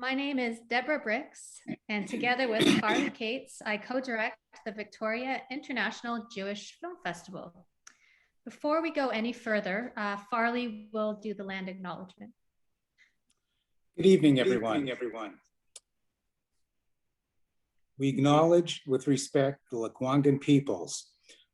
My name is Deborah Bricks, and together with Farley Cates, I co-direct the Victoria International Jewish Film Festival. Before we go any further, Farley will do the land acknowledgement. Good evening, everyone. We acknowledge with respect the Lekwungen peoples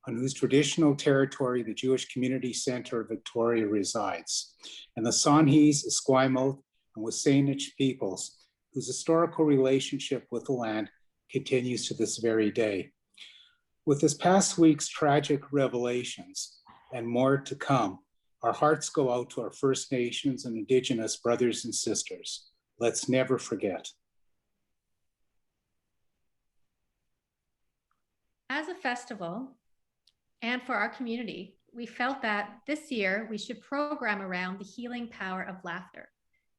on whose traditional territory the Jewish Community Center of Victoria resides, and the Songhees, Esquimalt, and Wasanich peoples whose historical relationship with the land continues to this very day. With this past week's tragic revelations and more to come, our hearts go out to our First Nations and Indigenous brothers and sisters. Let's never forget. As a festival, and for our community, we felt that this year we should program around the healing power of laughter.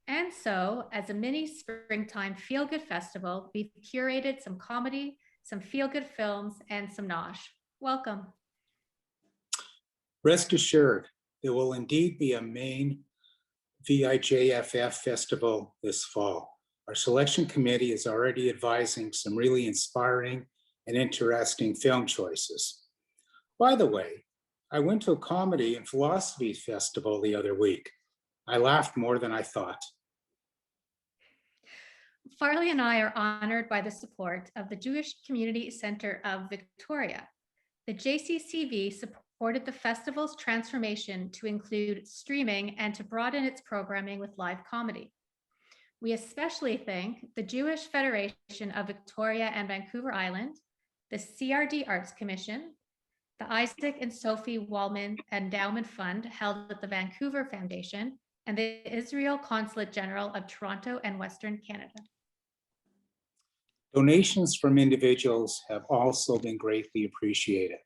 And so, as a mini springtime feel-good festival, we've curated some comedy, some feel-good films, and some nosh. Welcome. Rest assured, there will indeed be a main VIJFF festival this fall. Our selection committee is already advising some really inspiring and interesting film choices. By the way, I went to a comedy and philosophy festival the other week. I laughed more than I thought. Farley and I are honored by the support of the Jewish Community Center of Victoria. The JCCV supported the festival's transformation to include streaming and to broaden its programming with live comedy. We especially thank the Jewish Federation of Victoria and Vancouver Island, the CRD Arts Commission, the Isaac and Sophie Wallman Endowment Fund held at the Vancouver Foundation, and the Israel Consulate General of Toronto and Western Canada. Donations from individuals have also been greatly appreciated.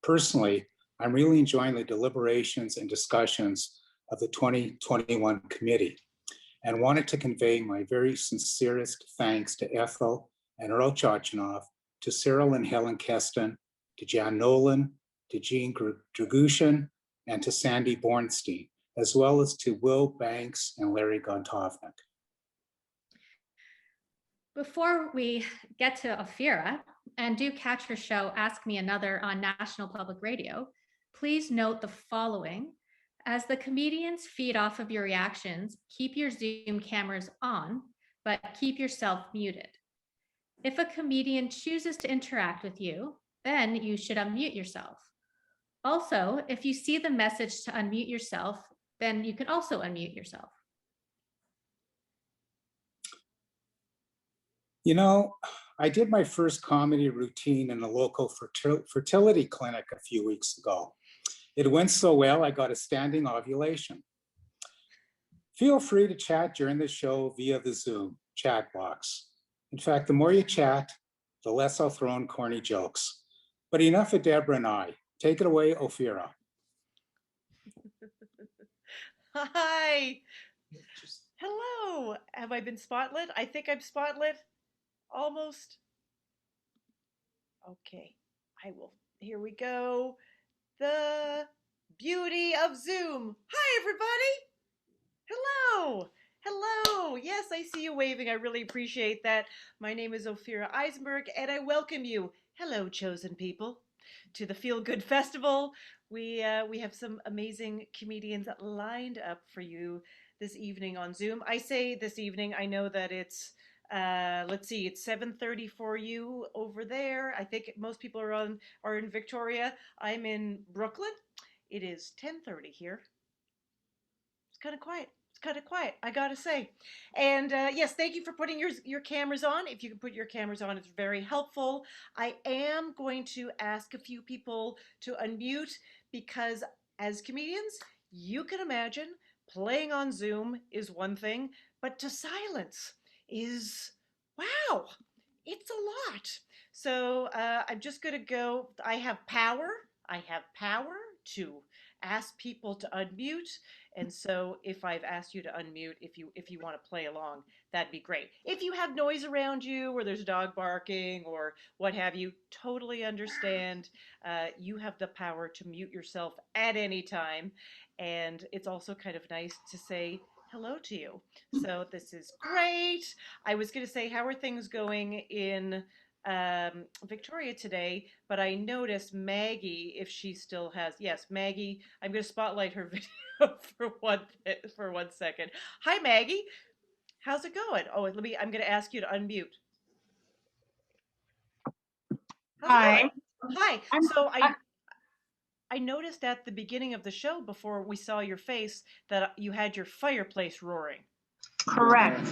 Personally, I'm really enjoying the deliberations and discussions of the 2021 committee and wanted to convey my very sincerest thanks to Ethel and Earl Chochinov, to Cyril and Helen Keston, to Jan Nolan, to Jean Dragushin, and to Sandy Bornstein, as well as to Will Banks and Larry Gontovnik. Before we get to Ophira, and do catch her show Ask Me Another on National Public Radio, please note the following. As the comedians feed off of your reactions, keep your Zoom cameras on, but keep yourself muted. If a comedian chooses to interact with you, then you should unmute yourself. Also, if you see the message to unmute yourself, then you can also unmute yourself. You know, I did my first comedy routine in a local fertility clinic a few weeks ago. It went so well, I got a standing ovulation. Feel free to chat during the show via the Zoom chat box. In fact, the more you chat, the less I'll throw in corny jokes. But enough of Deborah and I. Take it away, Ophira. Hi. Hello. Have I been spotlit? I think I'm spotlit. Almost. Okay. I will. Here we go. The beauty of Zoom. Hi, everybody. Hello. Hello. Yes, I see you waving. I really appreciate that. My name is Ophira Eisenberg, and I welcome you. Hello, chosen people, to the Feel Good Festival. We have some amazing comedians lined up for you this evening on Zoom. I say this evening. I know that it's let's see, it's 7:30 for you over there. I think most people are in Victoria. I'm in Brooklyn. It is 10:30 here. It's kind of quiet. It's kind of quiet, I gotta say. And yes, thank you for putting your cameras on. If you can put your cameras on, it's very helpful. I am going to ask a few people to unmute because as comedians, you can imagine playing on Zoom is one thing, but to silence is, wow, it's a lot. So I'm just gonna go, I have power to ask people to unmute. And so if I've asked you to unmute, if you want to play along, that'd be great. If you have noise around you or there's a dog barking or what have you, totally understand. You have the power to mute yourself at any time. And it's also kind of nice to say hello to you. So this is great. I was going to say, how are things going in Victoria today? But I noticed Maggie, if she still has, yes, Maggie. I'm going to spotlight her video for 1 second. Hi, Maggie. How's it going? Oh, let me. I'm going to ask you to unmute. How's it going? Hi. Hi. I'm, So I, I noticed at the beginning of the show before we saw your face that you had your fireplace roaring. correct.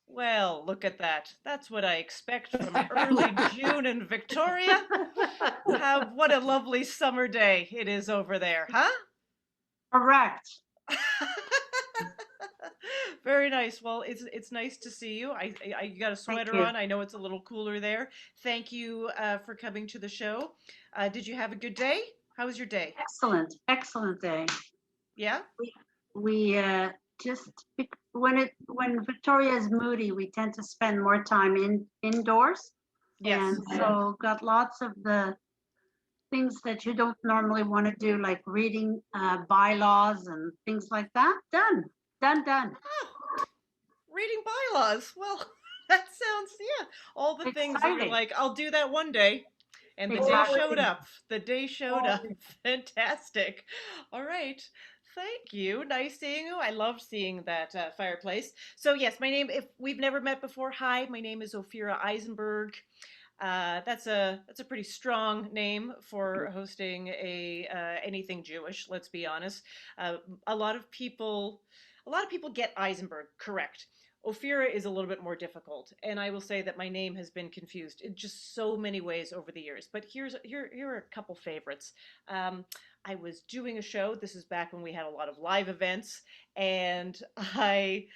Well, look at that. That's what I expect from early June in Victoria. What a lovely summer day it is over there, huh? Correct. Very nice. Well, it's nice to see you. I got a sweater you. on. I know it's a little cooler there. Thank you for coming to the show. Did you have a good day? How was your day? Excellent day. Yeah? We just when Victoria is moody, we tend to spend more time indoors. Yes. And so got lots of the things that you don't normally want to do, like reading bylaws and things like that. Done. Oh, reading bylaws. Well, that sounds, yeah, all the things that you're Exciting. like, I'll do that one day. And the day Exactly. showed up. The day showed up. Fantastic. All right. Thank you. Nice seeing you. I loved seeing that fireplace. So yes, my name, if we've never met before, hi, my name is Ophira Eisenberg. That's a pretty strong name for hosting a anything Jewish. Let's be honest. A lot of people get Eisenberg correct. Ophira is a little bit more difficult, and I will say that my name has been confused in just so many ways over the years. But here are a couple favorites. I was doing a show. This is back when we had a lot of live events, and I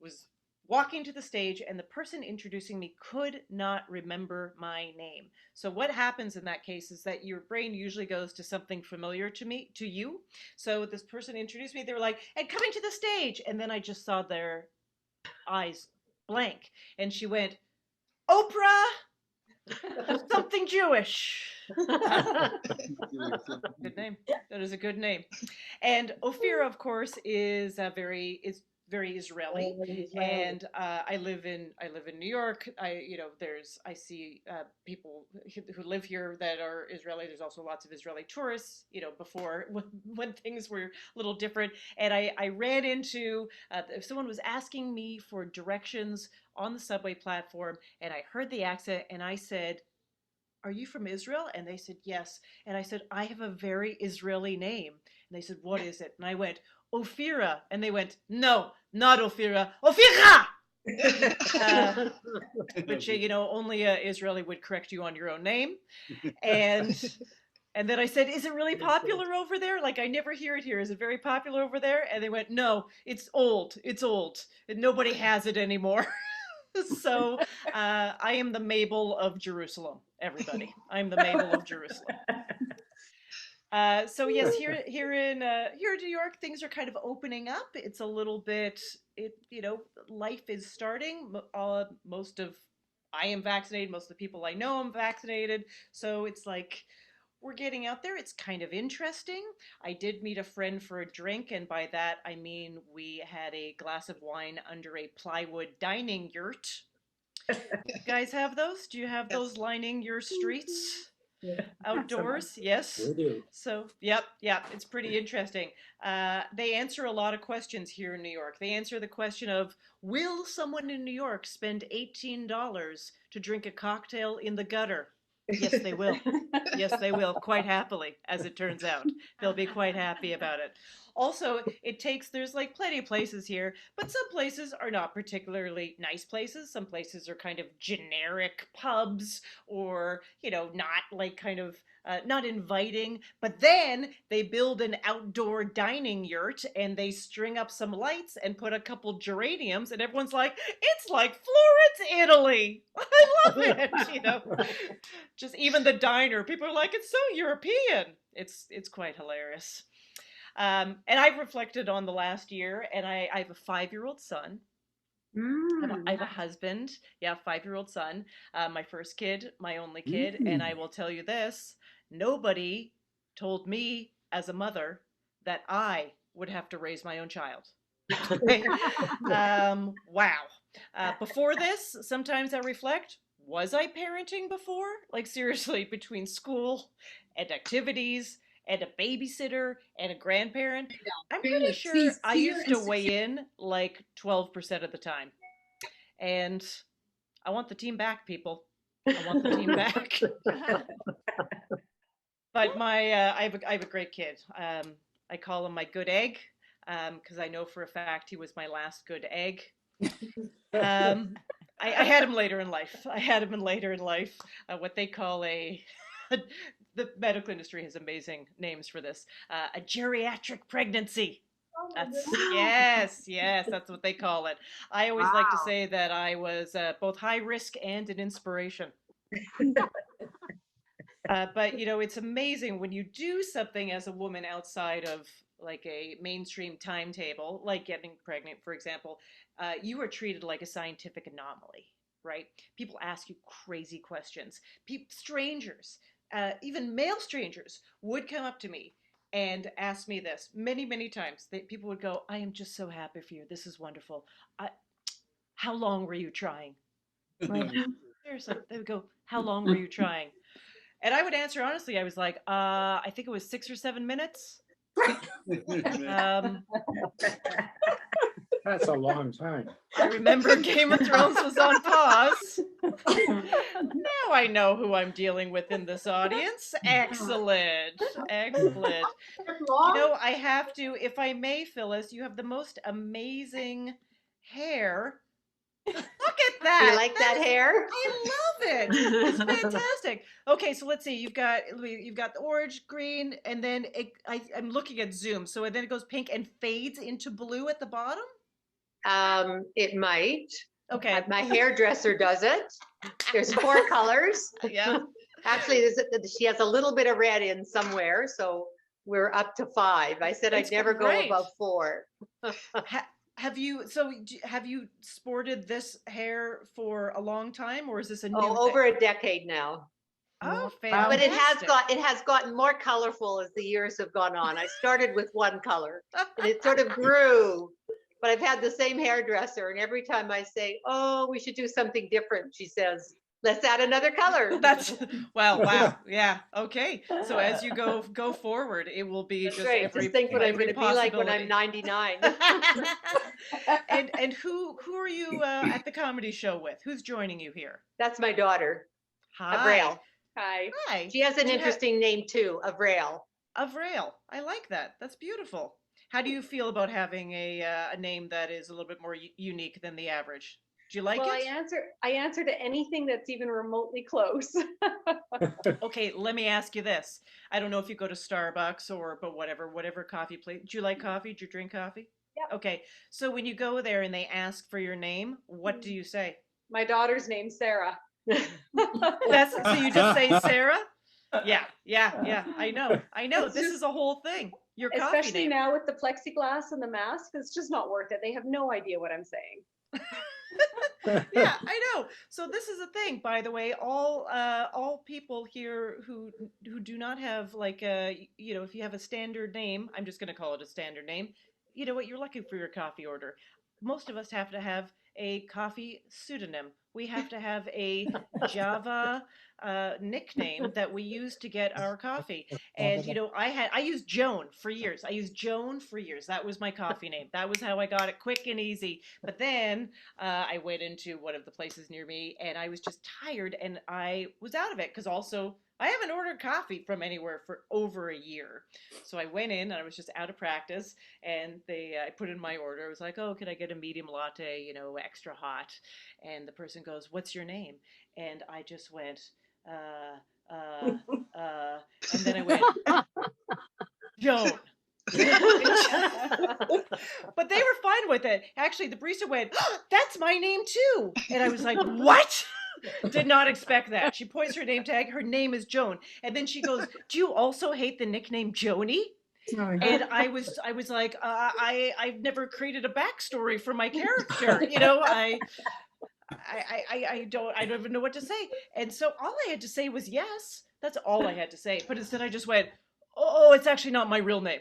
was walking to the stage, and the person introducing me could not remember my name. So what happens in that case is that your brain usually goes to something familiar to you. So this person introduced me. They were like, "And coming to the stage," and then I just saw their eyes blank, and she went, "Oprah, something Jewish." Good name. That is a good name. And Ophira, of course, is very Israeli, and I live in New York. I see people who live here that are Israeli. There's also lots of Israeli tourists. Before when things were a little different, and I ran into someone was asking me for directions on the subway platform, and I heard the accent, and I said, "Are you from Israel?" And they said, "Yes." And I said, "I have a very Israeli name." And they said, "What is it?" And I went, "Ophira." And they went, "No, not Ophira, Ophira!" Which, only an Israeli would correct you on your own name. And then I said, "Is it really popular over there? Like, I never hear it here. Is it very popular over there?" And they went, "No, it's old. It's old. And nobody has it anymore." So I am the Mabel of Jerusalem, everybody. I'm the Mabel of Jerusalem. So yes, here in New York, things are kind of opening up. It's a little bit, life is starting. I am vaccinated. Most of the people I know am vaccinated. So it's like we're getting out there. It's kind of interesting. I did meet a friend for a drink, and by that I mean we had a glass of wine under a plywood dining yurt. You guys have those? Do you have those lining your streets? Outdoors? Yes. We do. So, yep, it's pretty interesting. They answer a lot of questions here in New York. They answer the question of, will someone in New York spend $18 to drink a cocktail in the gutter? Yes, they will. Yes, they will, quite happily, as it turns out. They'll be quite happy about it. Also, there's like plenty of places here, but some places are not particularly nice places. Some places are kind of generic pubs or, not like kind of not inviting. But then they build an outdoor dining yurt and they string up some lights and put a couple geraniums, and everyone's like, "It's like Florence, Italy." I love it, Just even the diner, people are like, "It's so European." It's quite hilarious. And I've reflected on the last year, and I have a 5-year-old son. I have a husband, 5-year-old son, my first kid, my only kid, and I will tell you this: nobody told me as a mother that I would have to raise my own child. Wow. Before this, sometimes I reflect, was I parenting before? Like seriously, between school and activities and a babysitter and a grandparent, I'm pretty sure I used to weigh in like 12% of the time. And I want the team back, people. I want the team back. But I have a great kid. I call him my good egg because I know for a fact he was my last good egg. I had him later in life. What they call the medical industry has amazing names for this. A geriatric pregnancy. Yes, that's what they call it. I always like to say that I was both high risk and an inspiration. But it's amazing when you do something as a woman outside of like a mainstream timetable, like getting pregnant, for example. You are treated like a scientific anomaly, right? People ask you crazy questions. Strangers, even male strangers, would come up to me and ask me this many, many times. People would go, "I am just so happy for you. This is wonderful. How long were you trying?" Right? Seriously, they would go, "How long were you trying?" And I would answer honestly. I was like, I think it was 6 or 7 minutes. That's a long time. I remember Game of Thrones was on pause. Now I know who I'm dealing with in this audience. Excellent. I have to, if I may, Phyllis, you have the most amazing hair. Look at that. You like that hair? I love it. It's fantastic. Okay, so let's see. You've got the orange, green, and then I'm looking at Zoom. So then it goes pink and fades into blue at the bottom? It might. Okay. My hairdresser does it. There's 4 colors. Yeah. Actually, she has a little bit of red in somewhere, so we're up to 5. I said I'd never go above 4. Have you sported this hair for a long time, or is this a new over a decade now? Oh, fantastic. But it has gotten more colorful as the years have gone on. I started with one color and it sort of grew, but I've had the same hairdresser, and every time I say, "Oh, we should do something different," she says, "Let's add another color." That's wow. Yeah. Okay. So as you go forward, it will be just right. Just think what I'm going to be like when I'm 99. And who are you at the comedy show with? Who's joining you here? That's my daughter. Hi. Avril. Hi. She has an interesting name too, Avril. Avril. I like that. That's beautiful. How do you feel about having a name that is a little bit more unique than the average? Do you like it? I answer to anything that's even remotely close. Okay, let me ask you this. I don't know if you go to Starbucks but whatever coffee place. Do you like coffee? Do you drink coffee? Yeah. Okay, so when you go there and they ask for your name, what do you say? My daughter's name's Sarah. So you just say Sarah? Yeah. I know. This is a whole thing. Your coffee Especially name. now with the plexiglass and the mask, it's just not worth it. They have no idea what I'm saying. Yeah, I know. So this is a thing, by the way. All people here who do not have like if you have a standard name, I'm just going to call it a standard name. You know what? You're lucky for your coffee order. Most of us have to have a coffee pseudonym. We have to have a Java nickname that we use to get our coffee. And I used Joan for years. That was my coffee name. That was how I got it, quick and easy. But then I went into one of the places near me, and I was just tired, and I was out of it because also I haven't ordered coffee from anywhere for over a year. So I went in and I was just out of practice, and I put in my order. I was like, "Oh, can I get a medium latte, extra hot?" And the person goes, "What's your name?" And I just went, and then I went, "Joan." But they were fine with it. Actually, the barista went, "Oh, that's my name too." And I was like, "What?" Did not expect that. She points her name tag. Her name is Joan. And then she goes, "Do you also hate the nickname Joni?" And I was like, I've never created a backstory for my character. I don't even know what to say. And so all I had to say was yes. That's all I had to say. But instead I just went, "Oh, it's actually not my real name."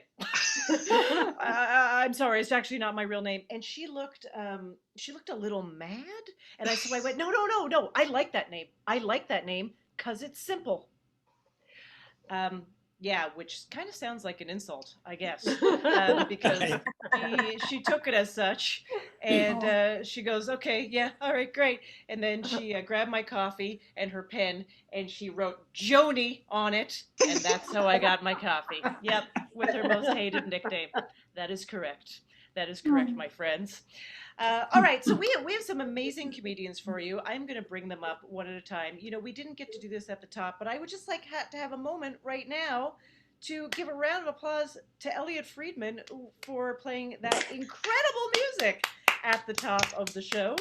I'm sorry, it's actually not my real name. And she looked a little mad. And I went, no. I like that name. I like that name because it's simple. Yeah, which kind of sounds like an insult, I guess, because she took it as such, and she goes, "Okay, yeah, all right, great." And then she grabbed my coffee and her pen, and she wrote Joni on it, and that's how I got my coffee. Yep, with her most hated nickname. That is correct. That is correct, my friends. All right, so we have some amazing comedians for you. I'm going to bring them up one at a time. You know, we didn't get to do this at the top, but I would just like to have a moment right now to give a round of applause to Elliot Friedman for playing that incredible music at the top of the show.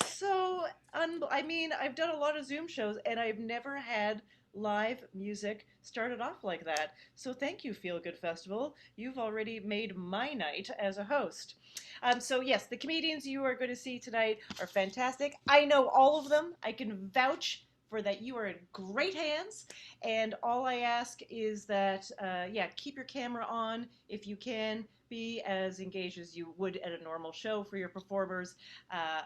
So, I mean, I've done a lot of Zoom shows, and I've never had live music started off like that. So thank you, Feel Good Festival. You've already made my night as a host. So yes, the comedians you are going to see tonight are fantastic. I know all of them. I can vouch for that. You are in great hands. And all I ask is that, keep your camera on if you can. Be as engaged as you would at a normal show for your performers. I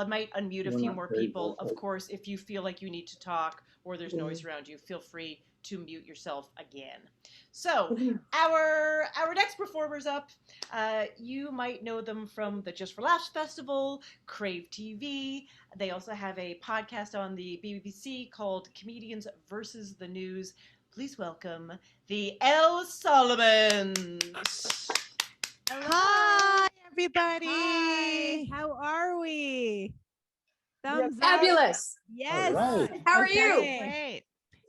might unmute a few more people. Of course, if you feel like you need to talk or there's noise around you, feel free to mute yourself again. So our next performers up, you might know them from the Just for Laughs Festival, Crave TV. They also have a podcast on the BBC called Comedians versus the News. Please welcome the Elle Solomons. Hi, everybody. Hi. How are we? Thumbs up. Fabulous. Yes. All right. How are you? Great.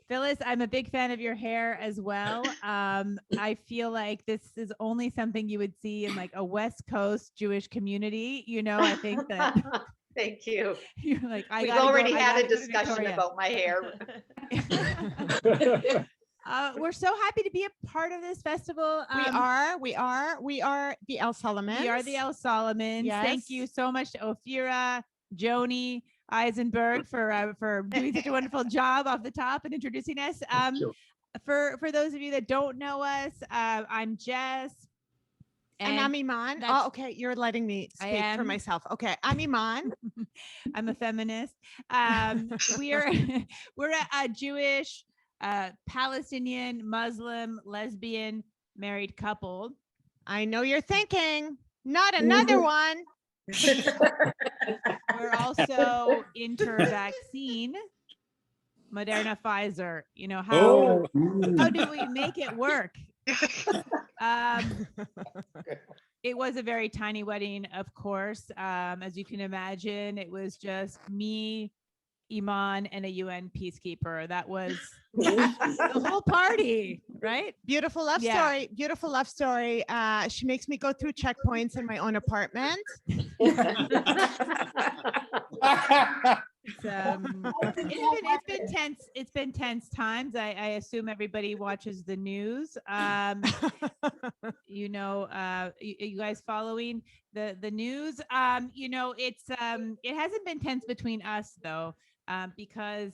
Phyllis, I'm a big fan of your hair as well. I feel like this is only something you would see in like a West Coast Jewish community. You know, I think that Thank you. you're like, We've already had a discussion about my hair. We're so happy to be a part of this festival. We are the Elle Solomons. We are the Elle Solomons. Yes. Thank you so much to Ophira, Joni, Eisenberg for doing such a wonderful job off the top and introducing us. For those of you that don't know us, I'm Jess. And I'm Iman. Oh, okay. You're letting me speak for myself. Okay. I'm Iman. I'm a feminist. We're a Jewish, Palestinian, Muslim, lesbian, married couple. I know you're thinking, not another one. We're also inter-vaccine, Moderna, Pfizer. You know, how do we make it work? It was a very tiny wedding, of course. As you can imagine, it was just me, Iman, and a UN peacekeeper. That was the whole party, right? Beautiful love story. Beautiful love story. She makes me go through checkpoints in my own apartment. It's been tense. It's been tense times. I assume everybody watches the news. You know, you guys following the news. You know, it hasn't been tense between us though, because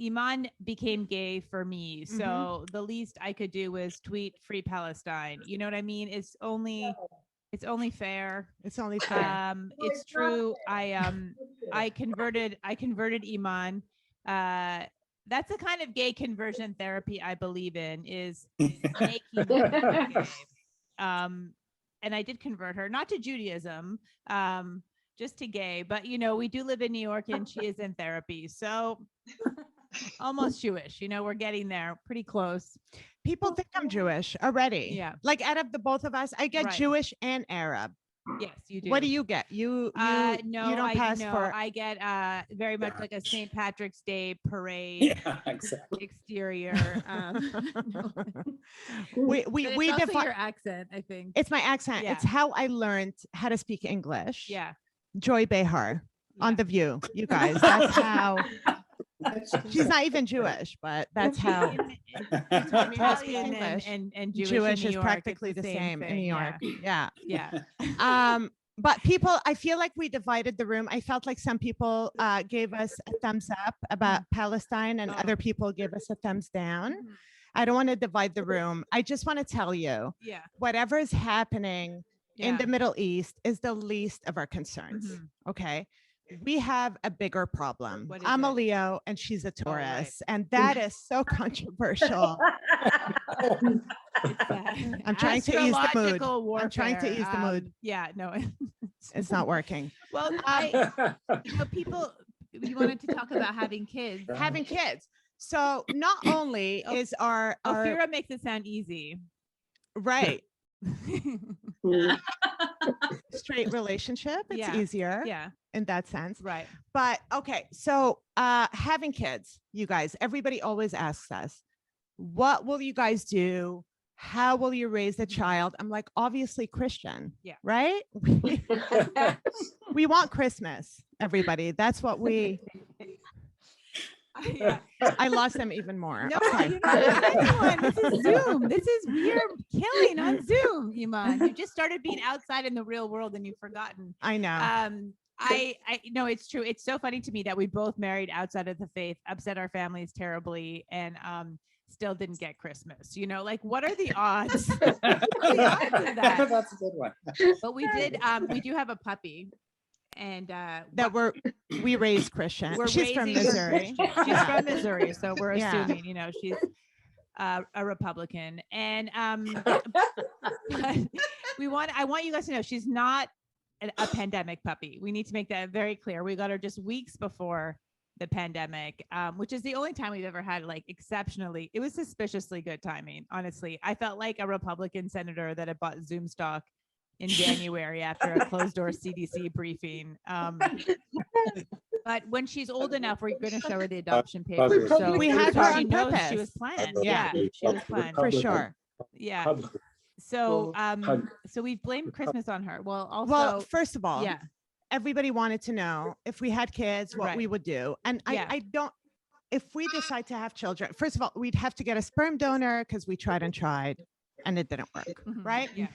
Iman became gay for me. So the least I could do was tweet "Free Palestine." You know what I mean? It's only fair. It's only fair. It's true. I converted Iman. That's the kind of gay conversion therapy I believe in, is making her gay. And I did convert her, not to Judaism, just to gay. But you know, we do live in New York, and she is in therapy, so almost Jewish. You know, we're getting there, pretty close. People think I'm Jewish already. Yeah. Like out of the both of us, I get Right. Jewish and Arab. Yes, you do. What do you get? You No, you don't pass for. I get very much like a St. Patrick's Day parade Yeah, exactly. exterior. we But it's also define. your accent, I think. It's my accent. Yeah. It's how I learned how to speak English. Yeah. Joy Behar on Yeah. The View. You guys, that's how. She's not even Jewish, but that's how. Italian English. and Jewish, Jewish in New is York, practically it's the same in thing, New York. Yeah. Yeah. But people, I feel like we divided the room. I felt like some people gave us a thumbs up about Palestine, and other people gave us a thumbs down. I don't want to divide the room. I just want to tell you, Yeah. whatever is happening in the Yeah. Middle East is the least of our concerns. Mhm. Okay. We have a bigger problem. What is I'm a it? Leo and she's a Oh, right. Taurus, and that is so controversial. It's I'm trying to ease the mood. astrological I'm trying to warfare. ease the mood. Yeah, no. It's not working. Well, people, you wanted to talk about having kids. Having kids. So not only Oh, is our Ophira makes it sound easy. right straight relationship, it's Yeah. easier Yeah, in that sense. right. But okay, so having kids, you guys, everybody always asks us, what will you guys do? How will you raise a child? I'm like, obviously Christian. Yeah. Right? We want Christmas, everybody. That's what we Yeah. I lost them even more. No, Okay. you're not losing anyone. This is Zoom. We're killing on Zoom, Iman. You just started being outside in the real world and you've forgotten. I know. I no, it's true. It's so funny to me that we both married outside of the faith, upset our families terribly, and still didn't get Christmas. You know, like what are the odds? What are the odds of that? That's a good one. But we do have a puppy, and That we raised Christian. we're She's from raising her Missouri. Christian. She's from Missouri, so we're Yeah. assuming, you know, she's a Republican, and but I want you guys to know she's not a pandemic puppy. We need to make that very clear. We got her just weeks before the pandemic, which is the only time we've ever had like exceptionally. It was suspiciously good timing. Honestly, I felt like a Republican senator that had bought Zoom stock in January after a closed door CDC briefing. But when she's old enough, we're going to show her the adoption papers. So We had so her she on knows purpose. she was planned. Yeah. Yeah, she was planned. For sure. Yeah. So so we've blamed Christmas on her. Well, also Well, first of all, yeah. everybody wanted to know if we had kids, what Right. we would do. And Yeah. I don't, if we decide to have children, first of all, we'd have to get a sperm donor because we tried and it didn't work. Mhm. Right? Yeah.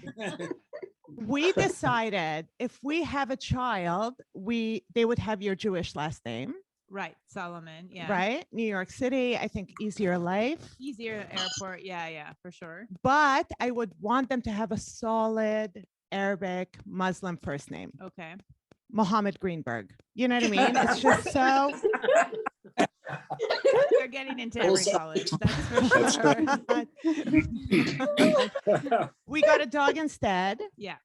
We decided if we have a child, they would have your Jewish last name, Right. Solomon. Yeah. right? New York City, I think easier life. Easier airport. Yeah. Yeah. For sure. But I would want them to have a solid Arabic Muslim first name, Okay. Mohammed Greenberg. You know what I mean? It's just so. You're getting into every college. That's for sure. We got a dog instead. Yeah.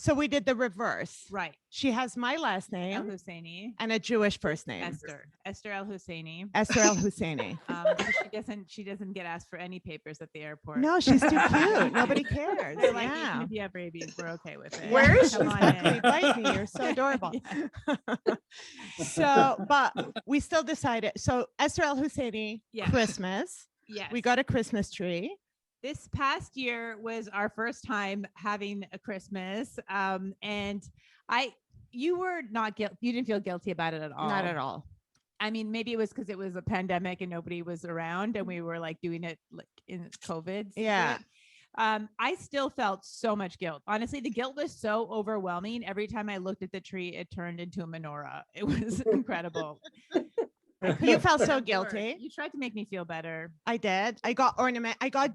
So we did the reverse. Right. She has my last El name Husseini. and a Jewish first name, Esther El Husseini. Esther El Husseini. She doesn't get asked for any papers at the airport. No, she's too cute. Nobody cares. They're like, even Yeah. if you have rabies, we're okay with it. Where is she? Come on Exactly. in. Bite me. You're so adorable. So, but we still decided. So Esther El Husseini, Yeah. Christmas. Yes. We got a Christmas tree. This past year was our first time having a Christmas. And you were not guilty. You didn't feel guilty about it at all. Not at all. I mean, maybe it was because it was a pandemic and nobody was around and we were like doing it like in COVID. Yeah. I still felt so much guilt. Honestly, the guilt was so overwhelming. Every time I looked at the tree, it turned into a menorah. It was incredible. You felt so Worse. guilty. You tried to make me feel better. I did. I got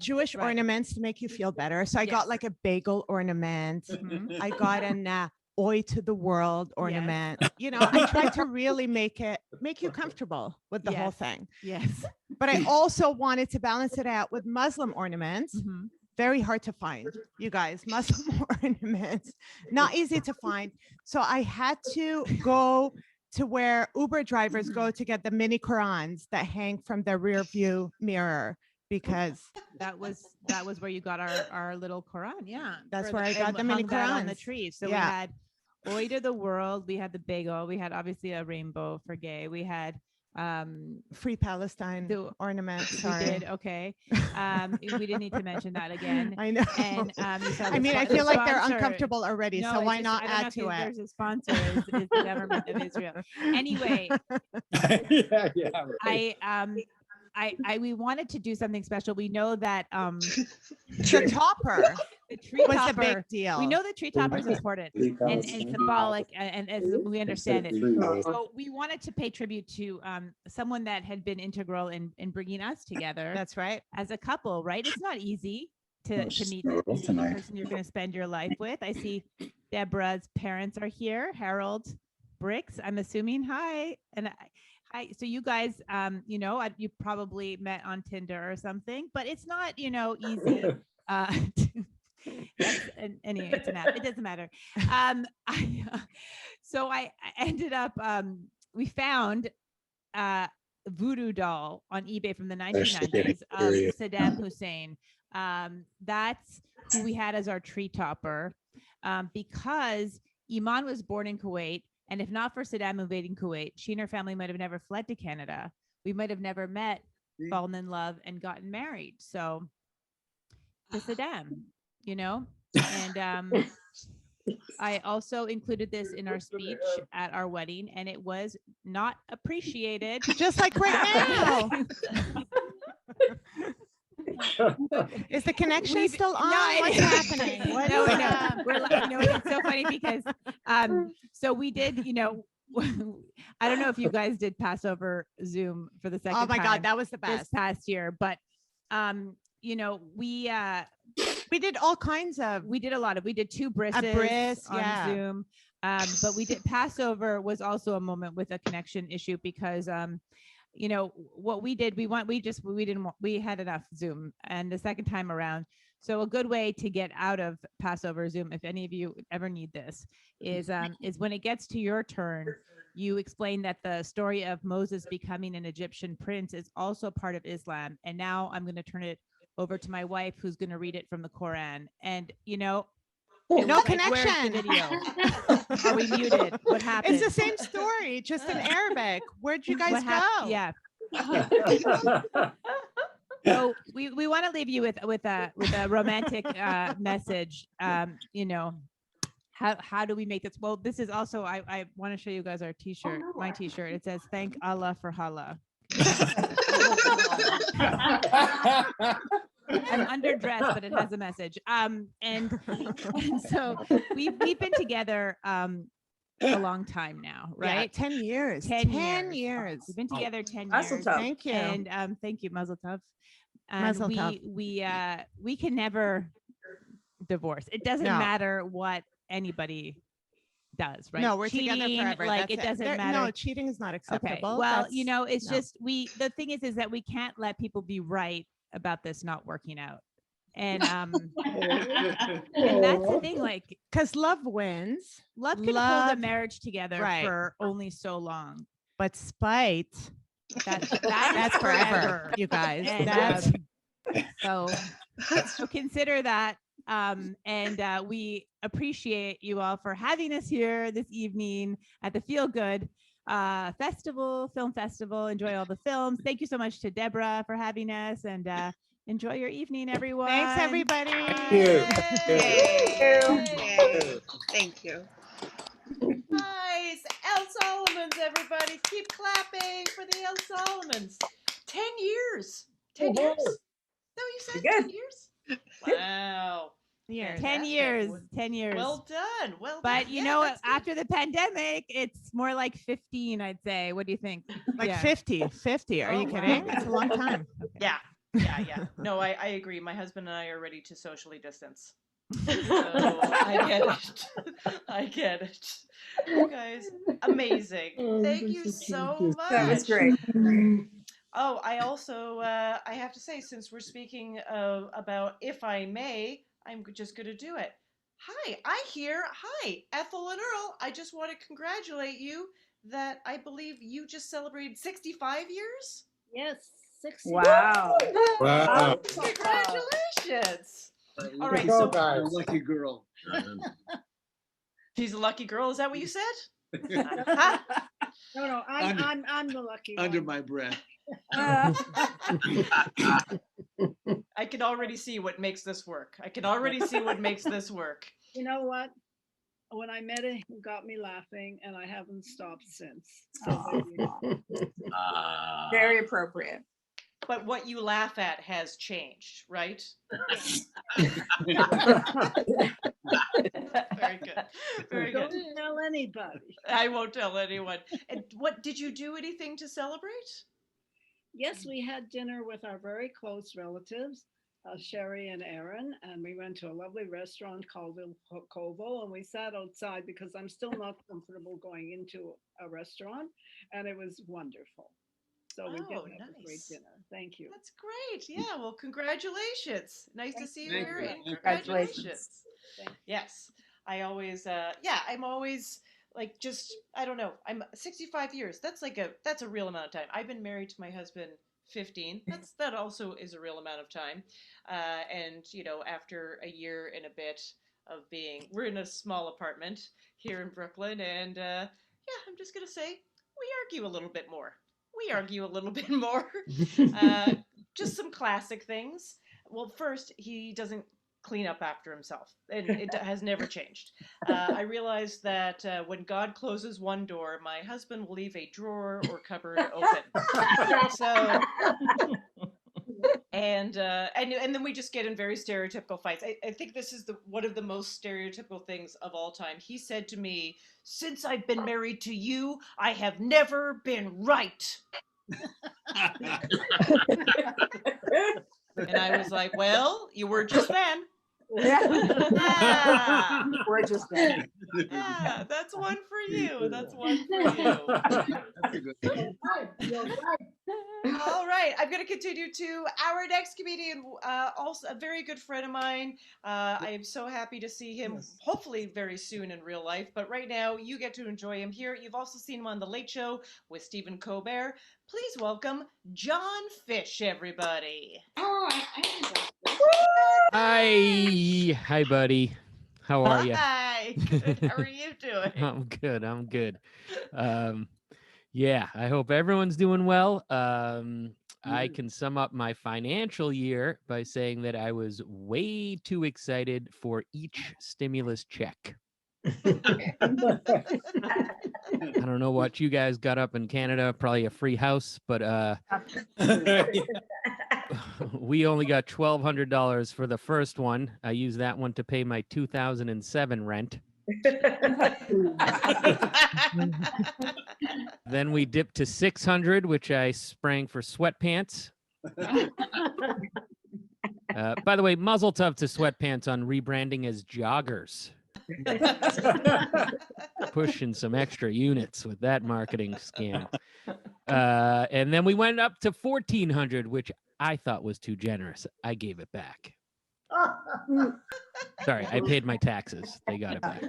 Jewish Right. ornaments to make you feel better. So I Yes. got like a bagel ornament. Mhm. I got an Oi to the World ornament. You know, I tried to really make you comfortable with the whole Yes. thing. Yes. But I also wanted to balance it out with Muslim ornaments. Mhm. Very hard to find, you guys. Muslim ornaments, not easy to find. So I had to go to where Uber drivers go to get the mini Qurans that hang from the rear view mirror, because That was where you got our little Quran. Yeah. That's For where I got and the mini hung that on the Qurans. tree. So Yeah. we had Oi to the World. We had the bagel. We had obviously a rainbow for gay. We had Free Palestine the- ornament. we Sorry. did okay. We didn't need to mention that again. I know. And you saw I the mean, I the feel like they're sponsor- uncomfortable already. No, So it's why just- not I don't know add if to it? There's a sponsor is the government of Israel. Anyway, Yeah, yeah. I we wanted to do something special. We know that The topper the tree was a topper. big deal. We know the tree topper is important and symbolic, and as we understand it. So we wanted to pay tribute to someone that had been integral in bringing us together That's right. as a couple. Right? It's not easy to meet the person you're going to spend your life with. I see Deborah's parents are here. Harold Bricks, I'm assuming. Hi, and hi. So you guys, you know, you probably met on Tinder or something, but it's not, you know, easy. Anyway, it's an app. It doesn't matter. So I ended up. We found a voodoo doll on eBay from the 1990s of Saddam Hussein. That's who we had as our tree topper, because Iman was born in Kuwait. And if not for Saddam invading Kuwait, she and her family might have never fled to Canada. We might have never met, fallen in love, and gotten married. So to Saddam, you know? And I also included this in our speech at our wedding, and it was not appreciated. Just like right now. Is the connection still on? What's happening? What No, is no, up? we're like, you know, it's so funny because so we did, you know, I don't know if you guys did Passover Zoom for the second time. Oh my God, that was the this best. past year, but you know, we did all kinds of. We did a lot of. We did 2 bris on yeah. Zoom, but we did Passover was also a moment with a connection issue because you know what we did. We had enough Zoom, and the second time around. So a good way to get out of Passover Zoom, if any of you ever need this, is when it gets to your turn, you explain that the story of Moses becoming an Egyptian prince is also part of Islam. And now I'm going to turn it over to my wife, who's going to read it from the Quran. And, you know, No like, connection. where's the video? Are we muted? What happened? It's the same story, just in Arabic. Where'd you guys go? Yeah. So we want to leave you with a romantic message. You know, how do we make this? Well, this is also I want to show you guys our T-shirt, my T-shirt. It says "Thank Allah for Hala." I'm underdressed, but it has a message. And so we've been together a long time now, right? Yeah, 10 years. 10 years. We've been together 10 Mazel years. tov. Thank you. And thank you, Mazel Tov. And Mazel tov. we can never divorce. It doesn't No. matter what anybody does, right? No, we're Cheating, together forever. like That's it doesn't There- matter. No, cheating is not acceptable. Okay. Well, That's- you know, it's no. just the thing is that we can't let people be right about this not working out. And and that's the thing, like Because love wins, love can hold a Love- marriage together right. for only so long. but spite, that's forever, you guys. And, That's so consider that. And we appreciate you all for having us here this evening at the Feel Good film festival. Enjoy all the films. Thank you so much to Deborah for having us, and enjoy your evening, everyone. Thanks, everybody. Thank you. Nice. El Solomons, everybody. Keep clapping for the El Solomons. 10 years. 10 years? Is that what you said? Good. 10 years? Wow. Years. 10 years. 10 years. Well done. Well done. But you Yeah, know, that's good. after the pandemic, it's more like 15, I'd say. What do you think? Like Yeah. 50. Are Oh, you wow. kidding? That's a long time. Yeah. Yeah. No, I agree. My husband and I are ready to socially distance. So I get it. I get it. You guys, amazing. Thank you so much. That was great. Oh, I also I have to say, since we're speaking about if I may, I'm just going to do it. Hi, hi, Ethel and Earl. I just want to congratulate you that I believe you just celebrated 65 years. Yes, 60. Wow. Wow. Congratulations. All right, Go, so guys. Lucky girl. she's a lucky girl. Is that what you said? No, I'm the lucky Under one. my breath. I can already see what makes this work. You know what? When I met him, he got me laughing, and I haven't stopped since. So there you go. Very appropriate. but what you laugh at has changed, right? Very good. Very good. Don't tell anybody. I won't tell anyone. And what did you do anything to celebrate? Yes, we had dinner with our very close relatives, Sherry and Aaron, and we went to a lovely restaurant called Il Covo, and we sat outside because I'm still not comfortable going into a restaurant, and it was wonderful. So we did Oh, have a great nice. dinner. Thank you. That's great. Yeah. Well, congratulations. Nice to see you Thank here. you. And Congratulations. congratulations. Thank you. Yes. I always, I'm always like, just, I don't know. I'm 65 years. That's a real amount of time. I've been married to my husband 15. That also is a real amount of time. And, after a year and a bit of we're in a small apartment here in Brooklyn. And, I'm just going to say, we argue a little bit more. Just some classic things. Well, first, he doesn't clean up after himself, and it has never changed. I realized that when God closes one door, my husband will leave a drawer or cupboard open. So, and then we just get in very stereotypical fights. I think this is one of the most stereotypical things of all time. He said to me, "Since I've been married to you, I have never been right." And I was like, "Well, you were just then." Yeah. We're just there. Yeah, that's one for you. That's one for you. That's a good one. All right, I'm going to continue to our next comedian, also a very good friend of mine. I am so happy to see him, hopefully very soon in real life. But right now, you get to enjoy him here. You've also seen him on The Late Show with Stephen Colbert. Please welcome John Fish, everybody. Hi, buddy. How are you? Hi. Good. How are you doing? I'm good. Yeah, I hope everyone's doing well. I can sum up my financial year by saying that I was way too excited for each stimulus check. I don't know what you guys got up in Canada, probably a free house, but we only got $1,200 for the first one. I used that one to pay my 2007 rent. Then we dipped to 600, which I sprang for sweatpants. By the way, muzzle tov to sweatpants on rebranding as joggers. Pushing some extra units with that marketing scam. And then we went up to 1,400, which I thought was too generous. I gave it back. Sorry, I paid my taxes. They got it back.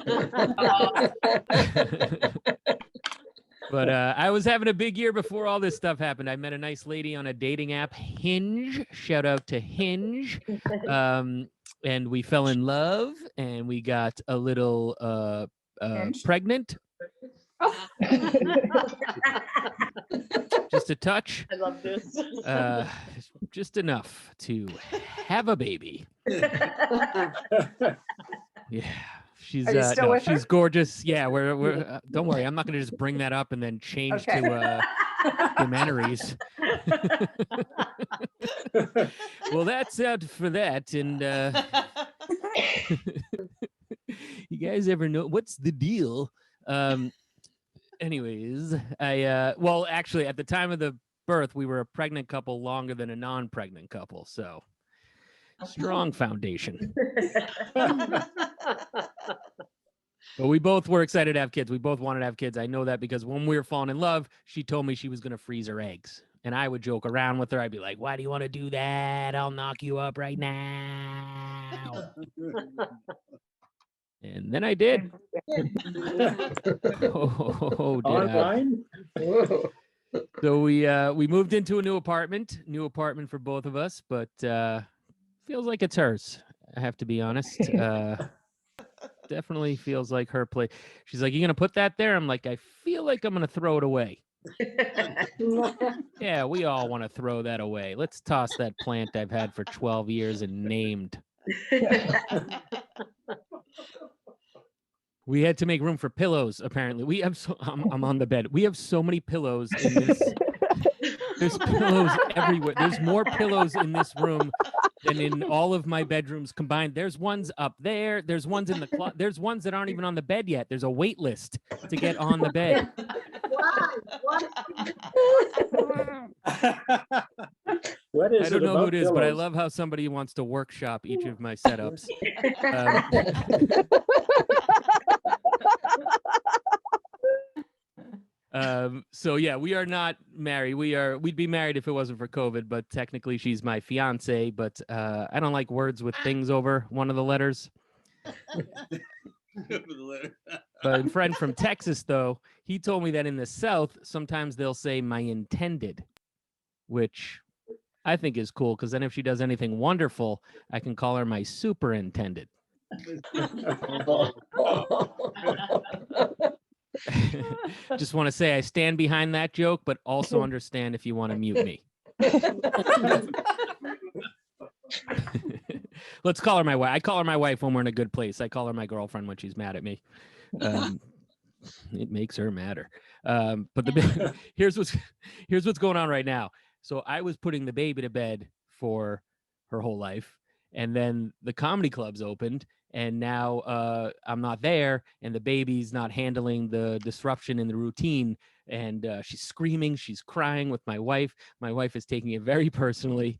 But I was having a big year before all this stuff happened. I met a nice lady on a dating app, Hinge. Shout out to Hinge. And we fell in love, and we got a little pregnant. Just a touch. I love this. Just enough to have a baby. Yeah. She's she's gorgeous. Yeah, we're don't worry, I'm not gonna just bring that up and then change to documentaries. Well, that's out for that. And you guys ever know what's the deal? Anyways, well, actually, at the time of the birth, we were a pregnant couple longer than a non-pregnant couple, so strong foundation. But we both were excited to have kids. We both wanted to have kids. I know that because when we were falling in love, she told me she was going to freeze her eggs. And I would joke around with her. I'd be like, "Why do you want to do that? I'll knock you up right now." And then I did. Oh, did I? So we moved into a new apartment for both of us, but feels like it's hers. I have to be honest. Definitely feels like her place. She's like, "You gonna put that there?" I'm like, "I feel like I'm gonna throw it away." Yeah, we all want to throw that away. Let's toss that plant I've had for 12 years and named. We had to make room for pillows. Apparently, we have I'm on the bed. We have so many pillows in this There's pillows everywhere. There's more pillows in this room than in all of my bedrooms combined. There's ones up there. There's ones in the closet. There's ones that aren't even on the bed yet. There's a wait list to get on the bed. What is I don't it know who about it is, but I pillows? love how somebody wants to workshop each of my setups. So yeah, we are not married. We'd be married if it wasn't for COVID, but technically she's my fiance, but I don't like words with things over one of the letters. But a friend from Texas, though, he told me that in the South, sometimes they'll say my intended, which I think is cool because then if she does anything wonderful, I can call her my superintended. Just want to say I stand behind that joke, but also understand if you want to mute me. Let's call her my wife. I call her my wife when we're in a good place. I call her my girlfriend when she's mad at me. It makes her madder. But here's what's going on right now. So I was putting the baby to bed for her whole life, and then the comedy clubs opened, and now I'm not there, and the baby's not handling the disruption in the routine, and she's screaming, she's crying with my wife. My wife is taking it very personally.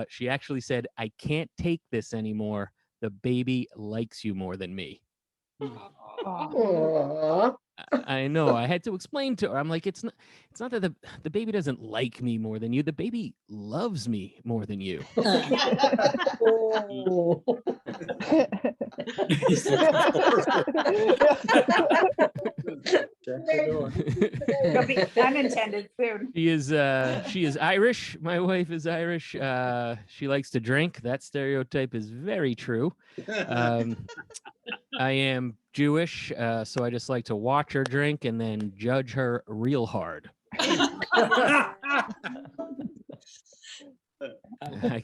She actually said, "I can't take this anymore. The baby likes you more than me." I know. I had to explain to her. I'm like, it's not that the baby doesn't like me more than you. The baby loves me more than you. It'll be unintended soon. She is Irish. My wife is Irish. She likes to drink. That stereotype is very true. I am Jewish, so I just like to watch her drink and then judge her real hard. I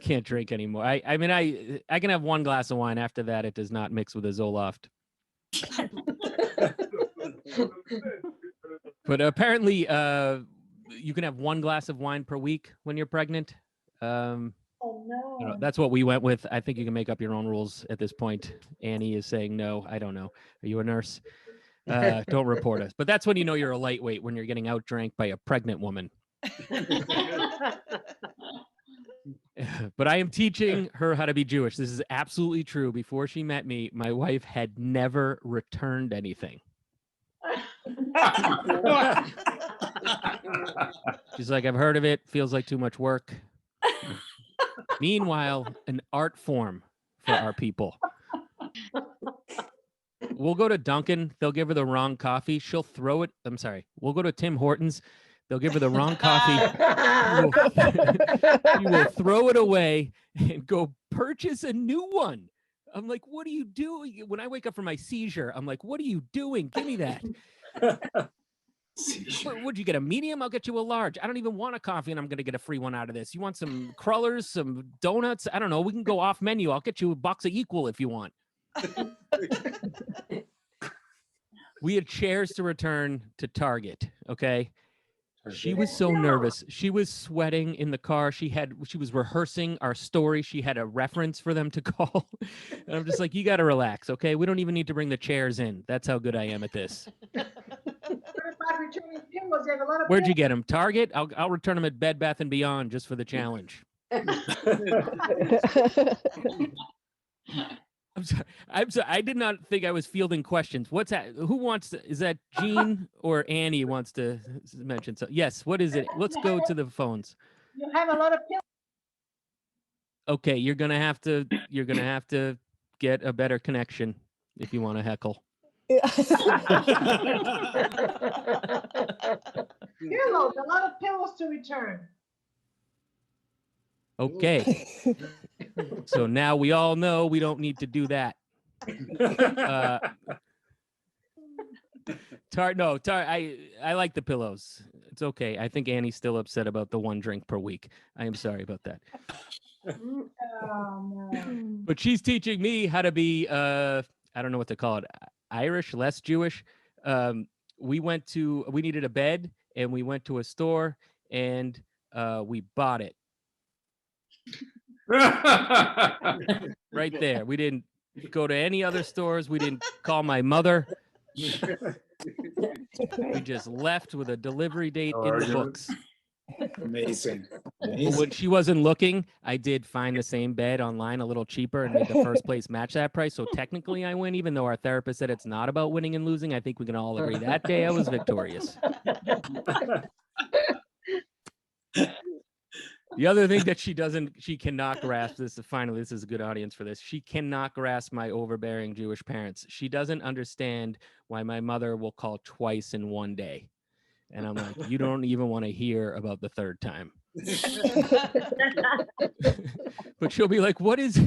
can't drink anymore. I mean, I can have one glass of wine. After that, it does not mix with a Zoloft. But apparently, you can have one glass of wine per week when you're pregnant. Oh no. That's what we went with. I think you can make up your own rules at this point. Annie is saying no. I don't know. Are you a nurse? Don't report us. But that's when you know you're a lightweight, when you're getting outdrank by a pregnant woman. But I am teaching her how to be Jewish. This is absolutely true. Before she met me, my wife had never returned anything. She's like, I've heard of it. Feels like too much work. Meanwhile, an art form for our people. We'll go to Dunkin'. They'll give her the wrong coffee. She'll throw it. I'm sorry. We'll go to Tim Hortons. They'll give her the wrong coffee. You will throw it away and go purchase a new one. I'm like, what are you doing? When I wake up from my seizure, I'm like, what are you doing? Give me that. Would you get a medium? I'll get you a large. I don't even want a coffee, and I'm going to get a free one out of this. You want some crullers, some donuts? I don't know. We can go off menu. I'll get you a box of Equal if you want. We had chairs to return to Target, okay? She was so nervous. She was sweating in the car. She was rehearsing our story. She had a reference for them to call. And I'm just like, you got to relax, okay? We don't even need to bring the chairs in. That's how good I am at this. Where'd you get them? Target? I'll return them at Bed Bath & Beyond just for the challenge. I'm sorry. I did not think I was fielding questions. What's that? Who wants to? Is that Jean or Annie wants to mention? So yes. What is it? Let's go to the phones. You have a lot of pills. Okay, you're gonna have to get a better connection if you want to heckle. Pillows, a lot of pillows to return. Okay. So now we all know we don't need to do that. I like the pillows. It's okay. I think Annie's still upset about the one drink per week. I am sorry about that. Oh, no. But she's teaching me how to be, I don't know what to call it, Irish, less Jewish. We needed a bed, and we went to a store, and We bought it. Right there. We didn't go to any other stores. We didn't call my mother. We just left with a delivery date in the books. Amazing. But when she wasn't looking, I did find the same bed online a little cheaper and made the first place match that price. So technically I win, even though our therapist said it's not about winning and losing. I think we can all agree that day I was victorious. The other thing that she cannot grasp this, finally, this is a good audience for this. She cannot grasp my overbearing Jewish parents. She doesn't understand why my mother will call twice in one day. And I'm like, you don't even want to hear about the third time. But she'll be like, what does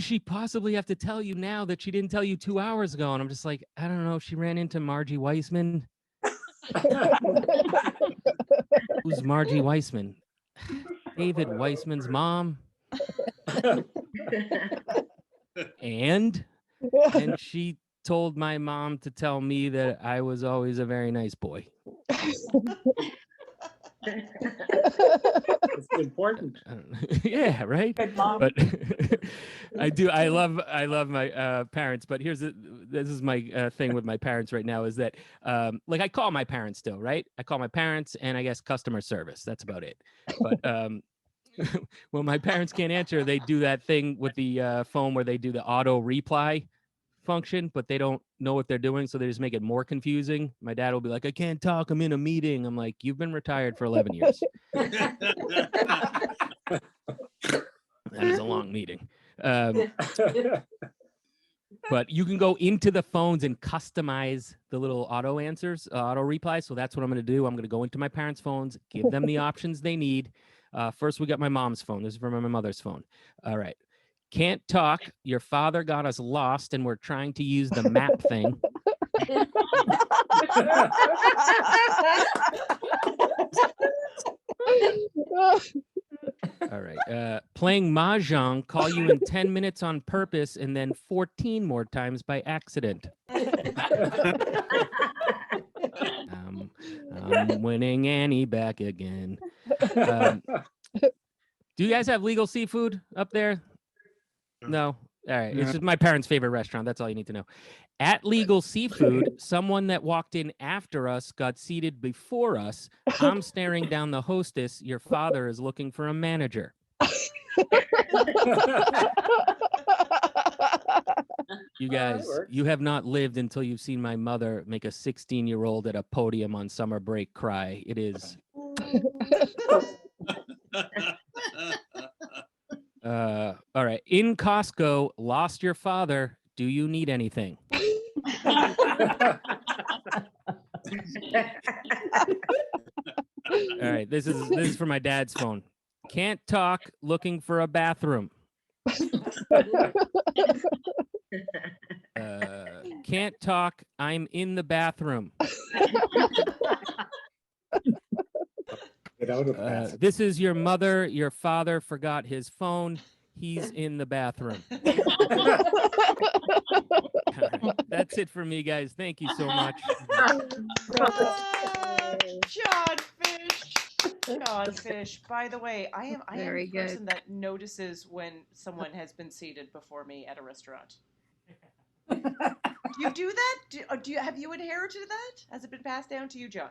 she possibly have to tell you now that she didn't tell you 2 hours ago? And I'm just like, I don't know. She ran into Margie Weissman. Who's Margie Weissman? David Weissman's mom. And she told my mom to tell me that I was always a very nice boy. It's important. Yeah, right. But I love my parents. But this is my thing with my parents right now is that like I call my parents still, right? I call my parents and I guess customer service. That's about it. But when my parents can't answer, they do that thing with the phone where they do the auto reply function, but they don't know what they're doing, so they just make it more confusing. My dad will be like, I can't talk, I'm in a meeting. I'm like, you've been retired for 11 years. That is a long meeting. But you can go into the phones and customize the little auto answers, auto replies. So that's what I'm going to do. I'm going to go into my parents' phones, give them the options they need. First, we got my mom's phone. This is from my mother's phone. All right. Can't talk. Your father got us lost and we're trying to use the map thing. All right. Playing Mahjong, call you in 10 minutes on purpose and then 14 more times by accident. I'm winning Annie back again. Do you guys have legal seafood up there? No. All right. It's just my parents' favorite restaurant. That's all you need to know. At Legal Seafood, someone that walked in after us got seated before us. I'm staring down the hostess. Your father is looking for a manager. You guys, you have not lived until you've seen my mother make a 16-year-old at a podium on summer break cry. It is. All right. In Costco, lost your father. Do you need anything? All right. This is for my dad's phone. Can't talk. Looking for a bathroom. Can't talk. I'm in the bathroom. Get out of the bathroom. This is your mother. Your father forgot his phone. He's in the bathroom. Right. That's it for me, guys. Thank you so much. John Fish. By the way, I am the person that notices when someone has been seated before me at a restaurant. You do that? Have you inherited that? Has it been passed down to you, John?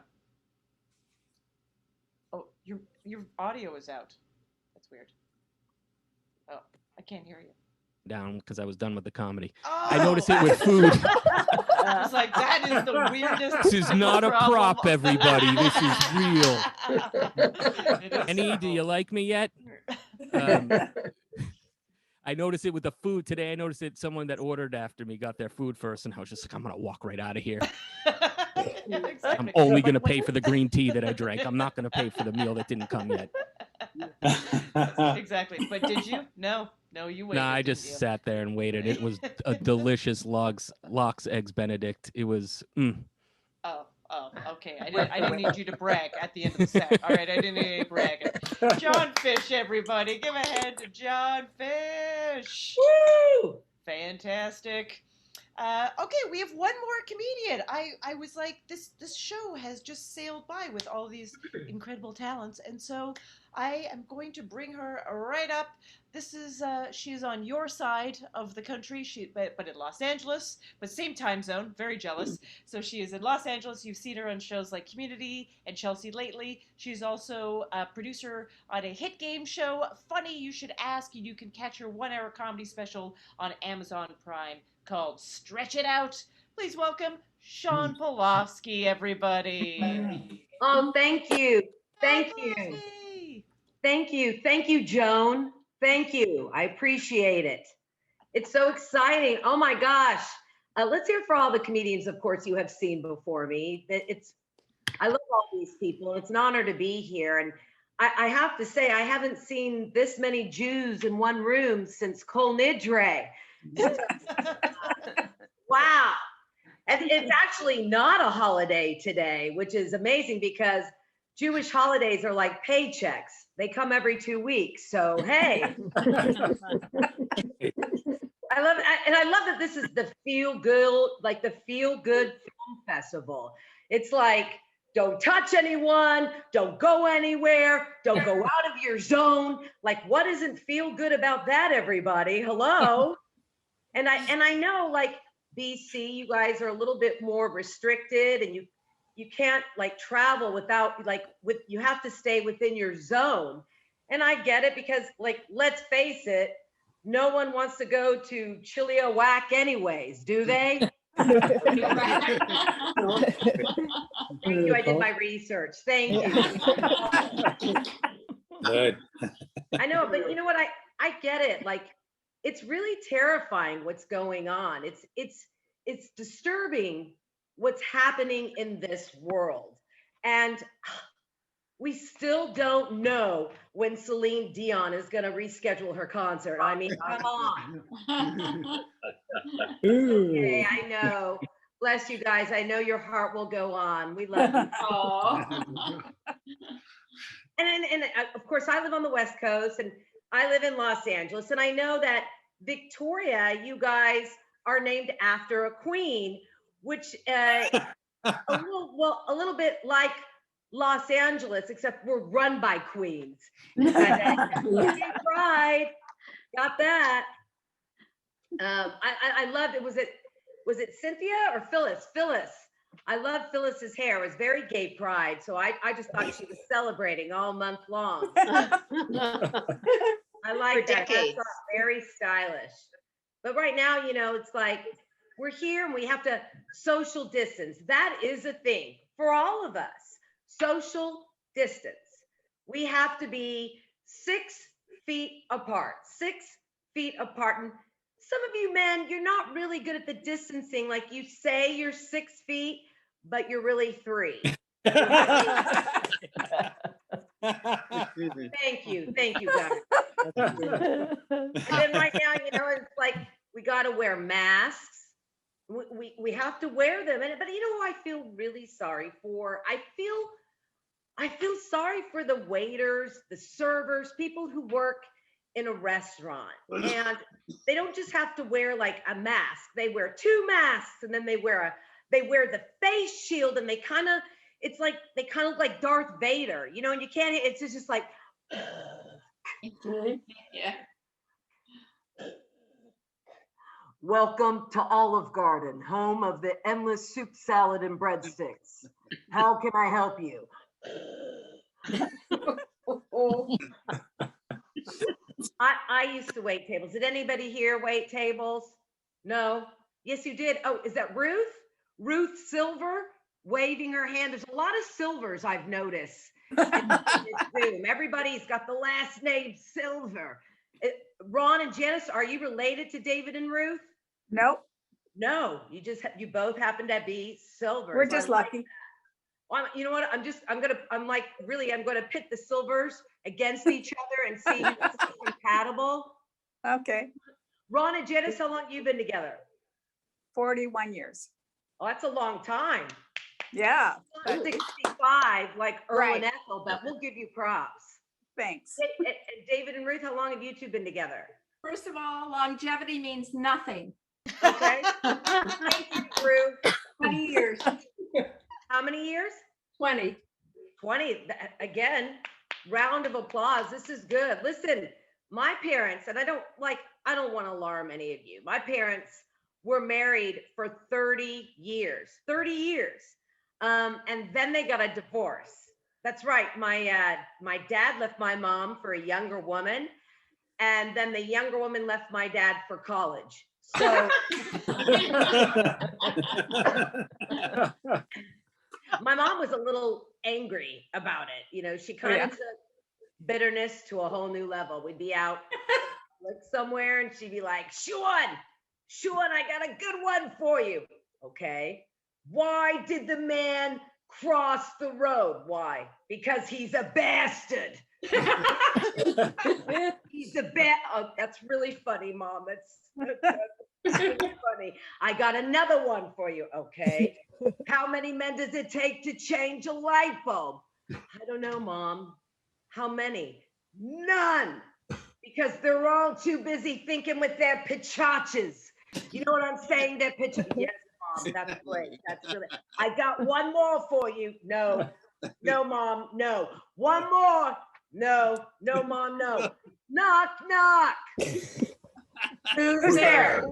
Oh, your audio is out. That's weird. Oh, I can't hear you. Down because I was done with the comedy. Oh! I noticed it with food. I was like, that is the weirdest. This is not a problem. prop, everybody. This is real. Annie, do you like me yet? I noticed it with the food today. I noticed it. Someone that ordered after me got their food first, and I was just like, I'm gonna walk right out of here. Exactly. I'm only gonna pay for the green tea that I drank. I'm not gonna pay for the meal that didn't come yet. Exactly. But did you? No, you waited. No, I just sat there and waited. It was a delicious lox eggs Benedict. It was. Oh, okay. I didn't need you to brag at the end of the set. All right, I didn't need any bragging. John Fish, everybody, give a hand to John Fish. Woo! Fantastic. Okay, we have one more comedian. I was like, this show has just sailed by with all these incredible talents, and so I am going to bring her right up. This is she's on your side of the country, but in Los Angeles, but same time zone. Very jealous. So she is in Los Angeles. You've seen her on shows like Community and Chelsea lately. She's also a producer on a hit game show, Funny You Should Ask. You can catch her 1-hour comedy special on Amazon Prime called Stretch It Out. Please welcome Sean Polofsky, everybody. Oh, thank you. Hi, Thank you. Polofsky. Thank you. Thank you, Joan. Thank you. I appreciate it. It's so exciting. Oh my gosh. Let's hear for all the comedians, of course, you have seen before me. I love all these people. It's an honor to be here. And I have to say, I haven't seen this many Jews in one room since Kol Nidre. Wow. And it's actually not a holiday today, which is amazing because Jewish holidays are like paychecks. They come every 2 weeks. So, hey. I love it. And I love that this is the feel good film festival. It's like, don't touch anyone, don't go anywhere, don't go out of your zone. Like, what isn't feel good about that, everybody? Hello. And I know, like, BC, you guys are a little bit more restricted, and you can't like travel without you have to stay within your zone. And I get it because, like, let's face it, no one wants to go to Chilliwack anyways, do they? Thank you. I did my research. Thank you. Good. I know, but you know what? I get it. Like, it's really terrifying what's going on. It's disturbing what's happening in this world. And we still don't know when Celine Dion is going to reschedule her concert. I mean, come on. Okay, I know. Bless you guys. I know your heart will go on. We love you. And of course, I live on the West Coast and I live in Los Angeles. And I know that Victoria, you guys are named after a queen, which a little bit like Los Angeles, except we're run by queens. Pride, got that. I loved it. Was it Cynthia or Phyllis? Phyllis. I love Phyllis's hair. It was very gay pride. So I just thought she was celebrating all month long. I like that. That's very stylish. But right now, you know, it's like we're here and we have to social distance. That is a thing for all of us. Social distance. We have to be 6 feet apart. 6 feet apart. And some of you men, you're not really good at the distancing. Like, you say you're 6 feet, but you're really 3. Thank you guys. And then right now, you know, it's like we got to wear masks. We have to wear them. But you know who I feel really sorry for? I feel sorry for the waiters, the servers, people who work in a restaurant. And they don't just have to wear like a mask. They wear 2 masks, and then they wear the face shield, and they kind of look like Darth Vader, you know, and you can't, it's just like, yeah. Welcome to Olive Garden, home of the endless soup, salad, and breadsticks. How can I help you? I used to wait tables. Did anybody here wait tables? No? Yes, you did. Oh, is that Ruth? Ruth Silver waving her hand. There's a lot of Silvers I've noticed in Zoom. Everybody's got the last name Silver. Ron and Janice, are you related to David and Ruth? Nope. No, you both happen to be Silvers. We're just lucky. Well, you know what? I'm gonna pit the Silvers against each other and see who's compatible. Okay. Ron and Janice, how long have you been together? 41 years. Oh, that's a long time. Yeah. 65, like Earl and Ethel, but we'll give you props. Thanks. And David and Ruth, how long have you two been together? First of all, longevity means nothing. Okay. Thank you, Drew. 20 years. How many years? 20. 20. Again, round of applause. This is good. Listen, my parents, and I don't want to alarm any of you. My parents were married for 30 years. 30 years. And then they got a divorce. That's right. My dad left my mom for a younger woman, and then the younger woman left my dad for college. So my mom was a little angry about it. You know, she kind of took bitterness to a whole new level. We'd be out somewhere and she'd be like, Sean, I got a good one for you. Okay. Why did the man cross the road? Why? Because he's a bastard. He's a oh, that's really funny, Mom. That's really funny. I got another one for you. Okay. How many men does it take to change a light bulb? I don't know, Mom. How many? None. Because they're all too busy thinking with their pachachas. You know what I'm saying? Their pachachas. Yes, Mom. That's great. That's really. I got one more for you. No, Mom. No. One more. No, Mom. No. Knock, knock. Who's there?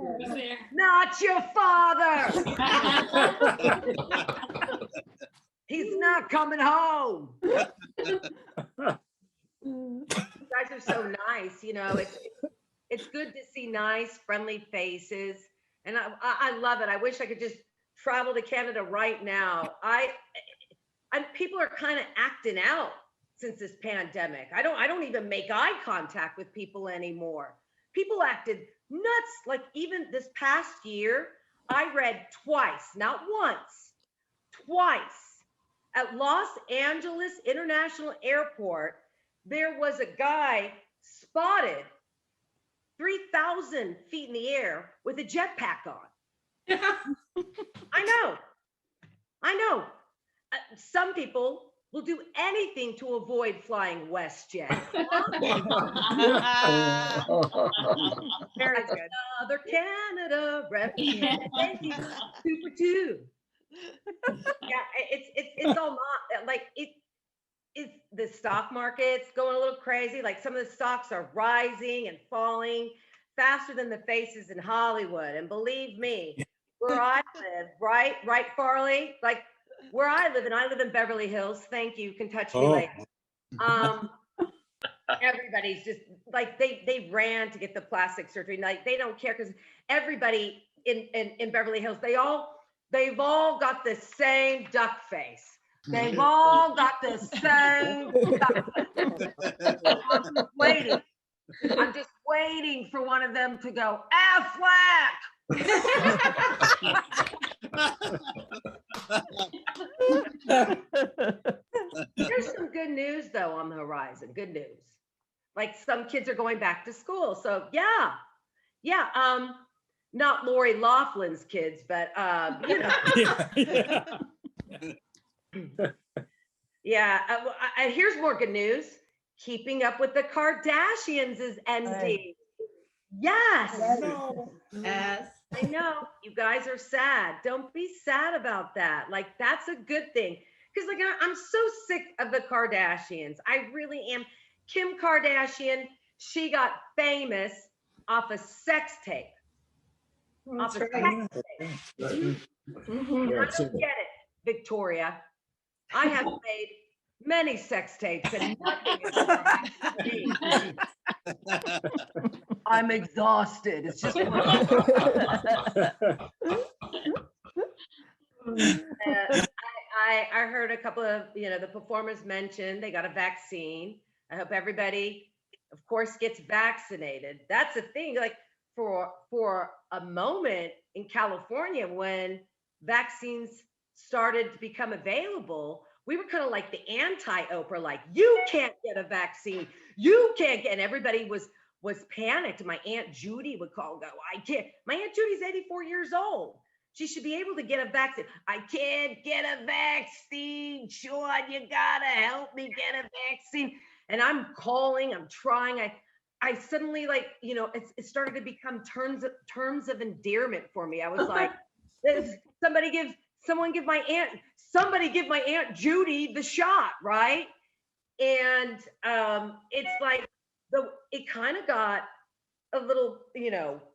Not your father. He's not coming home. You guys are so nice. You know, it's good to see nice, friendly faces, and I love it. I wish I could just travel to Canada right now. People are kind of acting out since this pandemic. I don't even make eye contact with people anymore. People acted nuts. Like even this past year, I read twice, not once, twice. At Los Angeles International Airport, there was a guy spotted 3,000 feet in the air with a jetpack on. I know. Some people will do anything to avoid flying WestJet. Very good. Another Canada representative. Thank you. 2 for 2. Yeah, it's all not like it. Is the stock market's going a little crazy? Like some of the stocks are rising and falling faster than the faces in Hollywood. And believe me, where I live, right, Farley, like where I live, and I live in Beverly Hills. Thank you. Can touch me later. Everybody's just like they ran to get the plastic surgery. Like they don't care because everybody in Beverly Hills, they've all got the same duck face. They've all got the same duck face. I'm just waiting for one of them to go, Affleck. There's some good news though on the horizon. Good news. Like some kids are going back to school. So yeah. Not Lori Laughlin's kids, but you know. Yeah. Here's more good news. Keeping Up with the Kardashians is ending. Yes. Yes. I know you guys are sad. Don't be sad about that. Like that's a good thing. Because like I'm so sick of the Kardashians. I really am. Kim Kardashian, she got famous off a sex tape. Off a sex tape. I don't get it, Victoria. I have made many sex tapes and nothing is I'm exhausted. It's just I heard a couple of the performers mentioned they got a vaccine. I hope everybody, of course, gets vaccinated. That's a thing. Like for a moment in California when vaccines started to become available, we were kind of like the anti-Oprah, like you can't get a vaccine, you can't get, and everybody was panicked. My Aunt Judy would call and go, I can't. My Aunt Judy's 84 years old. She should be able to get a vaccine. I can't get a vaccine, Sean, you gotta help me get a vaccine. And I'm calling, I'm trying. I suddenly like, it started to become terms of endearment for me. I was like, somebody give my Aunt Judy the shot, right? And it's like it kind of got a little,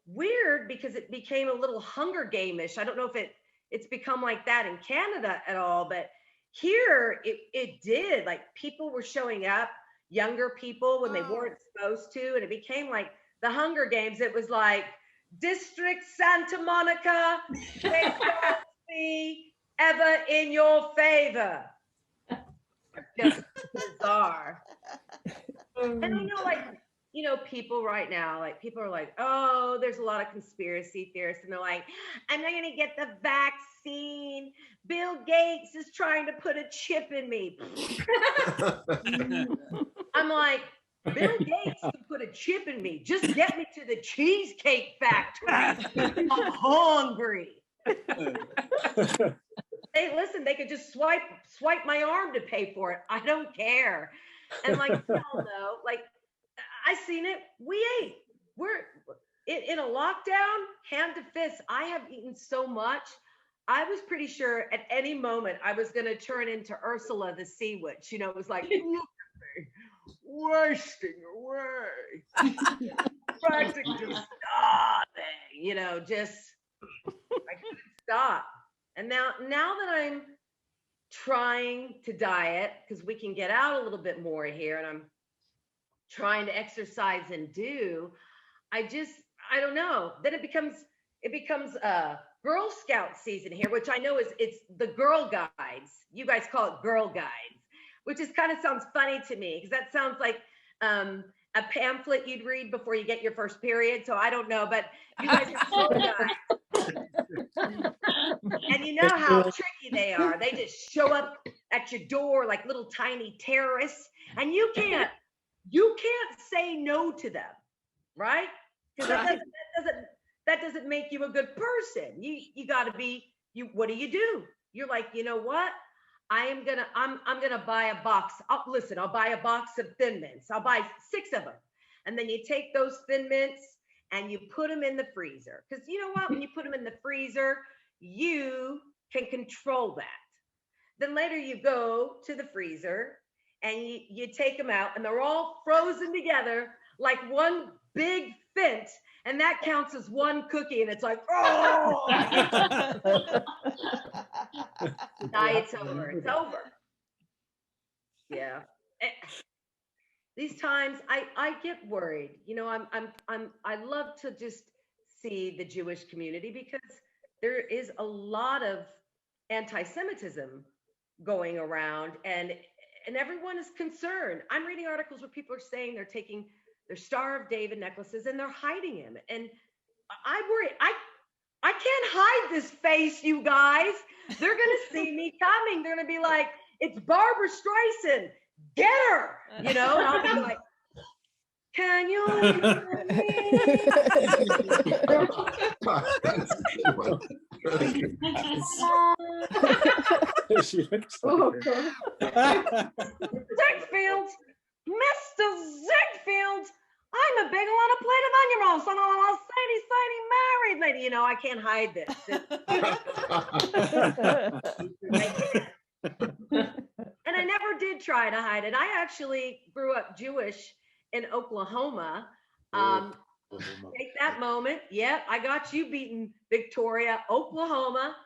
weird because it became a little Hunger Game-ish. I don't know if it's become like that in Canada at all, but here it did. Like people were showing up, younger people when they weren't supposed to, and it became like the Hunger Games. It was like District Santa Monica, they won't be ever in your favor. Just bizarre. And I know, like, people right now, like people are like, oh, there's a lot of conspiracy theorists, and they're like, I'm not gonna get the vaccine. Bill Gates is trying to put a chip in me. I'm like, Bill Gates can put a chip in me. Just get me to the Cheesecake Factory. I'm hungry. Hey, listen, they could just swipe my arm to pay for it. I don't care. And like, hell no, like I seen it. We ate. We're in a lockdown, hand to fist. I have eaten so much. I was pretty sure at any moment I was going to turn into Ursula the Sea Witch. It was like, look at me, wasting away. Practically just starving, just, I couldn't stop. And now that I'm trying to diet, because we can get out a little bit more here, and I'm trying to exercise and I don't know. Then it becomes Girl Scout season here, which I know it's the Girl Guides. You guys call it Girl Guides, which is kind of sounds funny to me because that sounds like a pamphlet you'd read before you get your first period. So I don't know, but you guys are Girl Guides. And you know how tricky they are. They just show up at your door like little tiny terrorists, and you can't say no to them, right? Because that doesn't make you a good person. You got to be what do? You're like, you know what? I'm gonna buy a box. I'll buy a box of Thin Mints. I'll buy 6 of them, and then you take those Thin Mints and you put them in the freezer. Because you know what? When you put them in the freezer, you can control that. Then later you go to the freezer and you take them out, and they're all frozen together like one big fint, and that counts as one cookie, and it's like, oh! Diet's over. It's over. Yeah. These times I get worried. I love to just see the Jewish community because there is a lot of anti-Semitism going around, and everyone is concerned. I'm reading articles where people are saying they're taking their Star of David necklaces and they're hiding him. And I worry, I can't hide this face, you guys. They're gonna see me coming. They're gonna be like, it's Barbara Streisand, get her, and I'll be like, can you hear me? Ziegfeld, Mr. Ziegfeld, I'm a big lot of plate of onion rolls. I'm a Sadie married lady. I can't hide this. And I never did try to hide it. I actually grew up Jewish in Oklahoma. Take that moment. Yep, I got you beaten, Victoria, Oklahoma.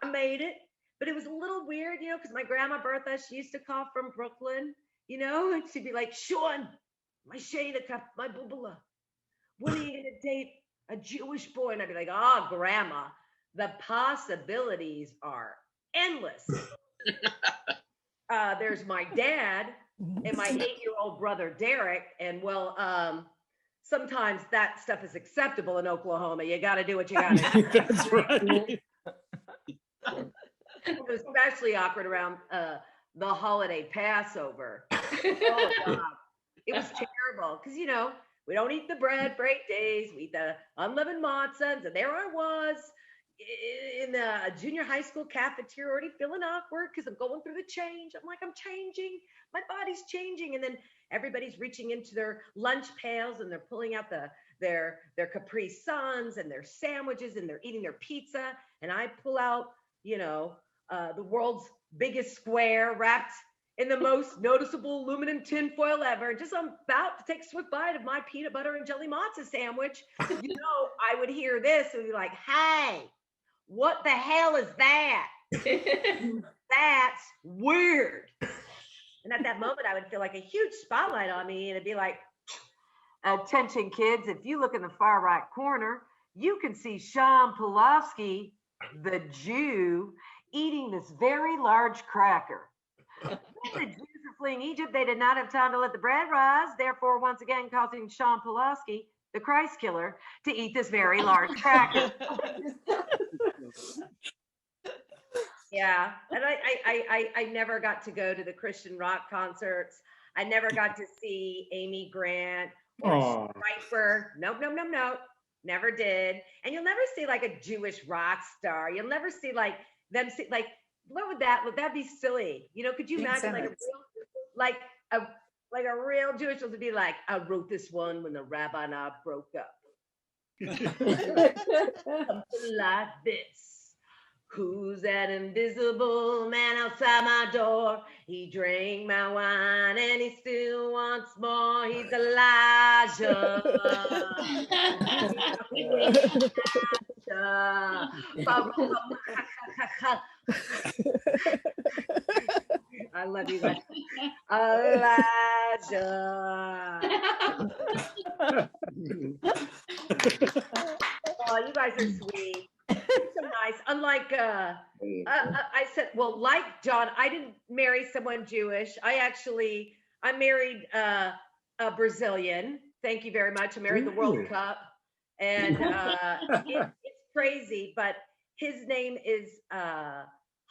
I made it. But it was a little weird, because my grandma Bertha, she used to call from Brooklyn, and she'd be like, Sean, my Shayna, my bubula, when are you going to date a Jewish boy? And I'd be like, oh, grandma, the possibilities are endless. There's my dad and my 8-year-old brother, Derek. And sometimes that stuff is acceptable in Oklahoma. You got to do what you got to do. That's right. It was especially awkward around the holiday Passover. Oh, God. It was terrible because, we don't eat the bread for 8 days. We eat the unleavened matzahs. And there I was in the junior high school cafeteria already feeling awkward because I'm going through the change. I'm like, I'm changing. My body's changing. And then everybody's reaching into their lunch pails and they're pulling out their Capri Suns and their sandwiches and they're eating their pizza. And I pull out, the world's biggest square wrapped in the most noticeable aluminum tin foil ever. And just I'm about to take a swift bite of my peanut butter and jelly matzo sandwich. I would hear this and be like, hey, what the hell is that? That's weird. And at that moment, I would feel like a huge spotlight on me. And it'd be like, attention kids, if you look in the far right corner, you can see Sean Pulaski, the Jew, eating this very large cracker. When the Jews were fleeing Egypt, they did not have time to let the bread rise, therefore once again causing Sean Pulaski, the Christ killer, to eat this very large cracker. Yeah, and I never got to go to the Christian rock concerts. I never got to see Amy Grant or Striper. Nope, never did. And you'll never see like a Jewish rock star. You'll never see like them see like what would that be silly? Could you imagine like a real Jewish one to be like, I wrote this one when the rabbi and I broke up. Something like this. Who's that invisible man outside my door? He drank my wine and he still wants more. He's Elijah. I love you guys. Elijah. Oh, you guys are sweet. So nice. Unlike I said, well, like John, I didn't marry someone Jewish. I married a Brazilian. Thank you very much. I married the World Cup, and it's crazy. But his name is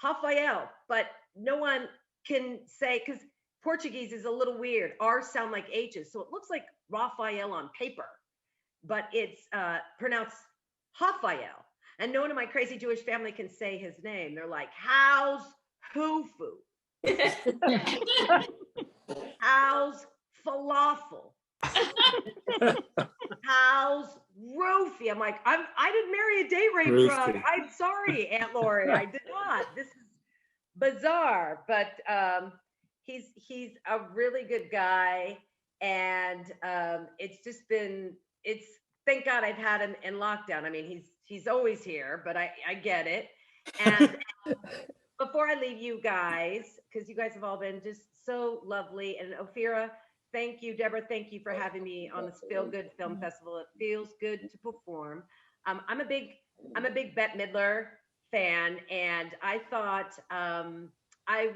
Rafael, but no one can say because Portuguese is a little weird. R's sound like H's, so it looks like Raphael on paper, but it's pronounced Rafael. And no one in my crazy Jewish family can say his name. They're like, how's Hufu? How's falafel? How's roofie? I'm like, I didn't marry a date rape drug. I'm sorry, Aunt Lori, I did not. This is bizarre, but he's a really good guy, and thank God I've had him in lockdown. I mean, he's always here, but I get it. And before I leave you guys, because you guys have all been just so lovely, and Ophira, thank you, Deborah, thank you for having me on this Feel Good Film Festival. It feels good to perform. I'm a big Bette Midler fan, and I thought I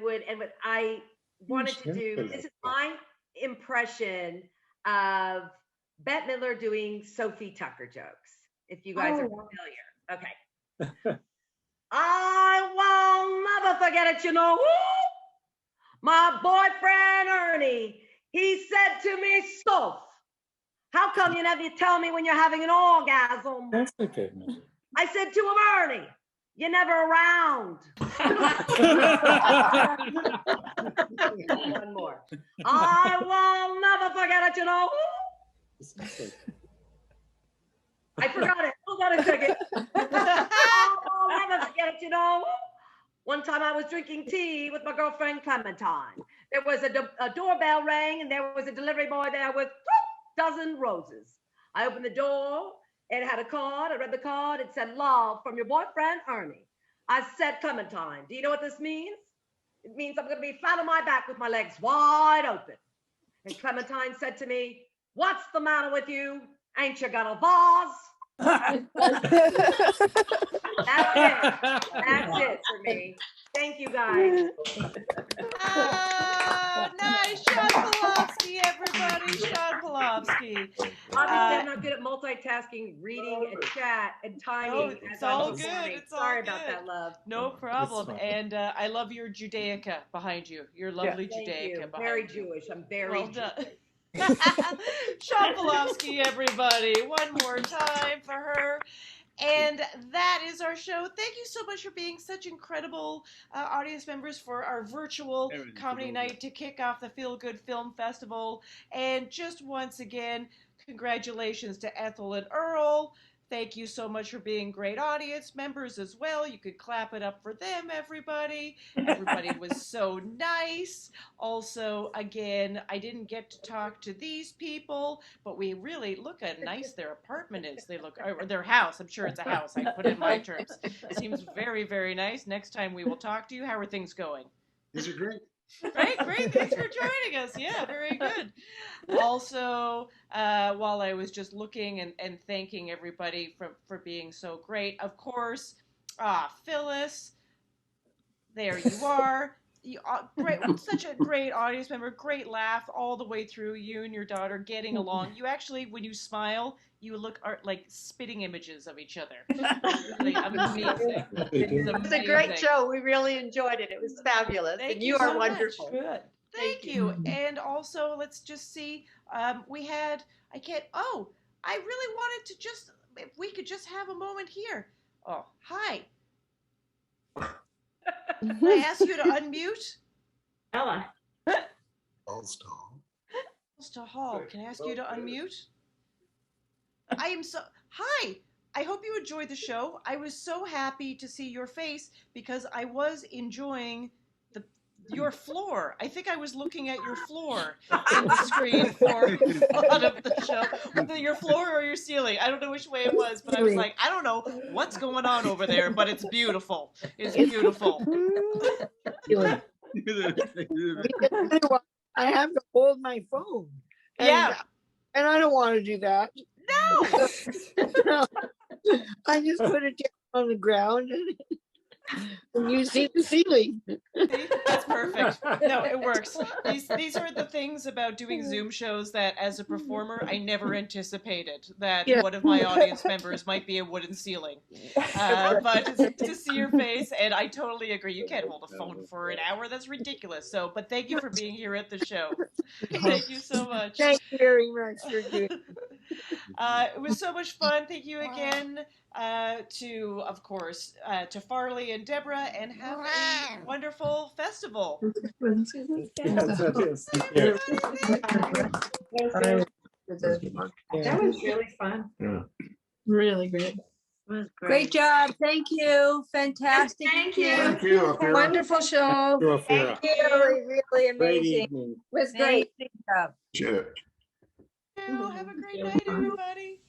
wanted to do, this is my impression of Bette Midler doing Sophie Tucker jokes, if you guys are familiar. Okay. I will never forget it, my boyfriend Ernie, he said to me, Soph, how come you never tell me when you're having an orgasm? That's okay. I said to him, Ernie, you're never around. One more. I will never forget it, I forgot it. Hold on a second. I'll never forget it, One time I was drinking tea with my girlfriend Clementine. There was a doorbell rang and there was a delivery boy there with 2 dozen roses. I opened the door. It had a card. I read the card. It said, love from your boyfriend, Ernie. I said, Clementine, do you know what this means? It means I'm going to be flat on my back with my legs wide open. And Clementine said to me, what's the matter with you? Ain't you got a vase? That's it for me. Thank you guys. Nice. Sean Pulaski, everybody. Sean Pulaski. Obviously, I'm not good at multitasking, reading and chat and timing. It's all good. It's all Sorry good. about that, love. No problem. And I love your Judaica behind you. Your lovely Judaica behind Very you. Jewish. I'm very Well Jewish. done. Sean Pulaski, everybody. One more time for her. And that is our show. Thank you so much for being such incredible audience members for our virtual comedy night to kick off the Feel Good Film Festival. And just once again, congratulations to Ethel and Earl. Thank you so much for being great audience members as well. You could clap it up for them, everybody. Everybody was so nice. Also, again, I didn't get to talk to these people, but we really look at nice their apartment is. They look, or their house. I'm sure it's a house. I put it in my terms. It seems very, very nice. Next time we will talk to you. How are things going? These are great. Right, great. Thanks for joining us. Yeah, very good. Also, while I was just looking and thanking everybody for being so great, of course, Phyllis, there you are. You are great, such a great audience member, great laugh all the way through. You and your daughter getting along. You actually, when you smile, you look like spitting images of each other. Really amazing. It's a great show. We really enjoyed it. It was fabulous. Thank And you you are so much. wonderful. Good. Thank you. And also, let's just see. We had, I really wanted to just, if we could just have a moment here. Oh, hi. Can I ask you to unmute? Ella. Mr. Hall, can I ask you to unmute? Hi. I hope you enjoyed the show. I was so happy to see your face because I was enjoying your floor. I think I was looking at your floor in the screen for a lot of the show. Whether your floor or your ceiling. I don't know which way it was, but I was like, I don't know what's going on over there, but it's beautiful. It's beautiful. I have to hold my phone. Yeah. And I don't want to do that. No. I just put it down on the ground and you see the ceiling. See? That's perfect. No, it works. These are the things about doing Zoom shows that as a performer, I never anticipated that one of my audience members might be a wooden ceiling. But to see your face, and I totally agree. You can't hold a phone for an hour. That's ridiculous. So, but thank you for being here at the show. Thank you so much. Thank you very much for doing it. It was so much fun. Thank you again to, of course, to Farley and Deborah, and have a wonderful festival. That was really fun. Yeah. Really great. Great job. Thank you. Fantastic. Thank you. Thank you, Ophira. Wonderful show. Thank you, Ophira. Thank you. Really, really Great amazing. evening. It was great. Good job. Sure. Have a great night, everybody.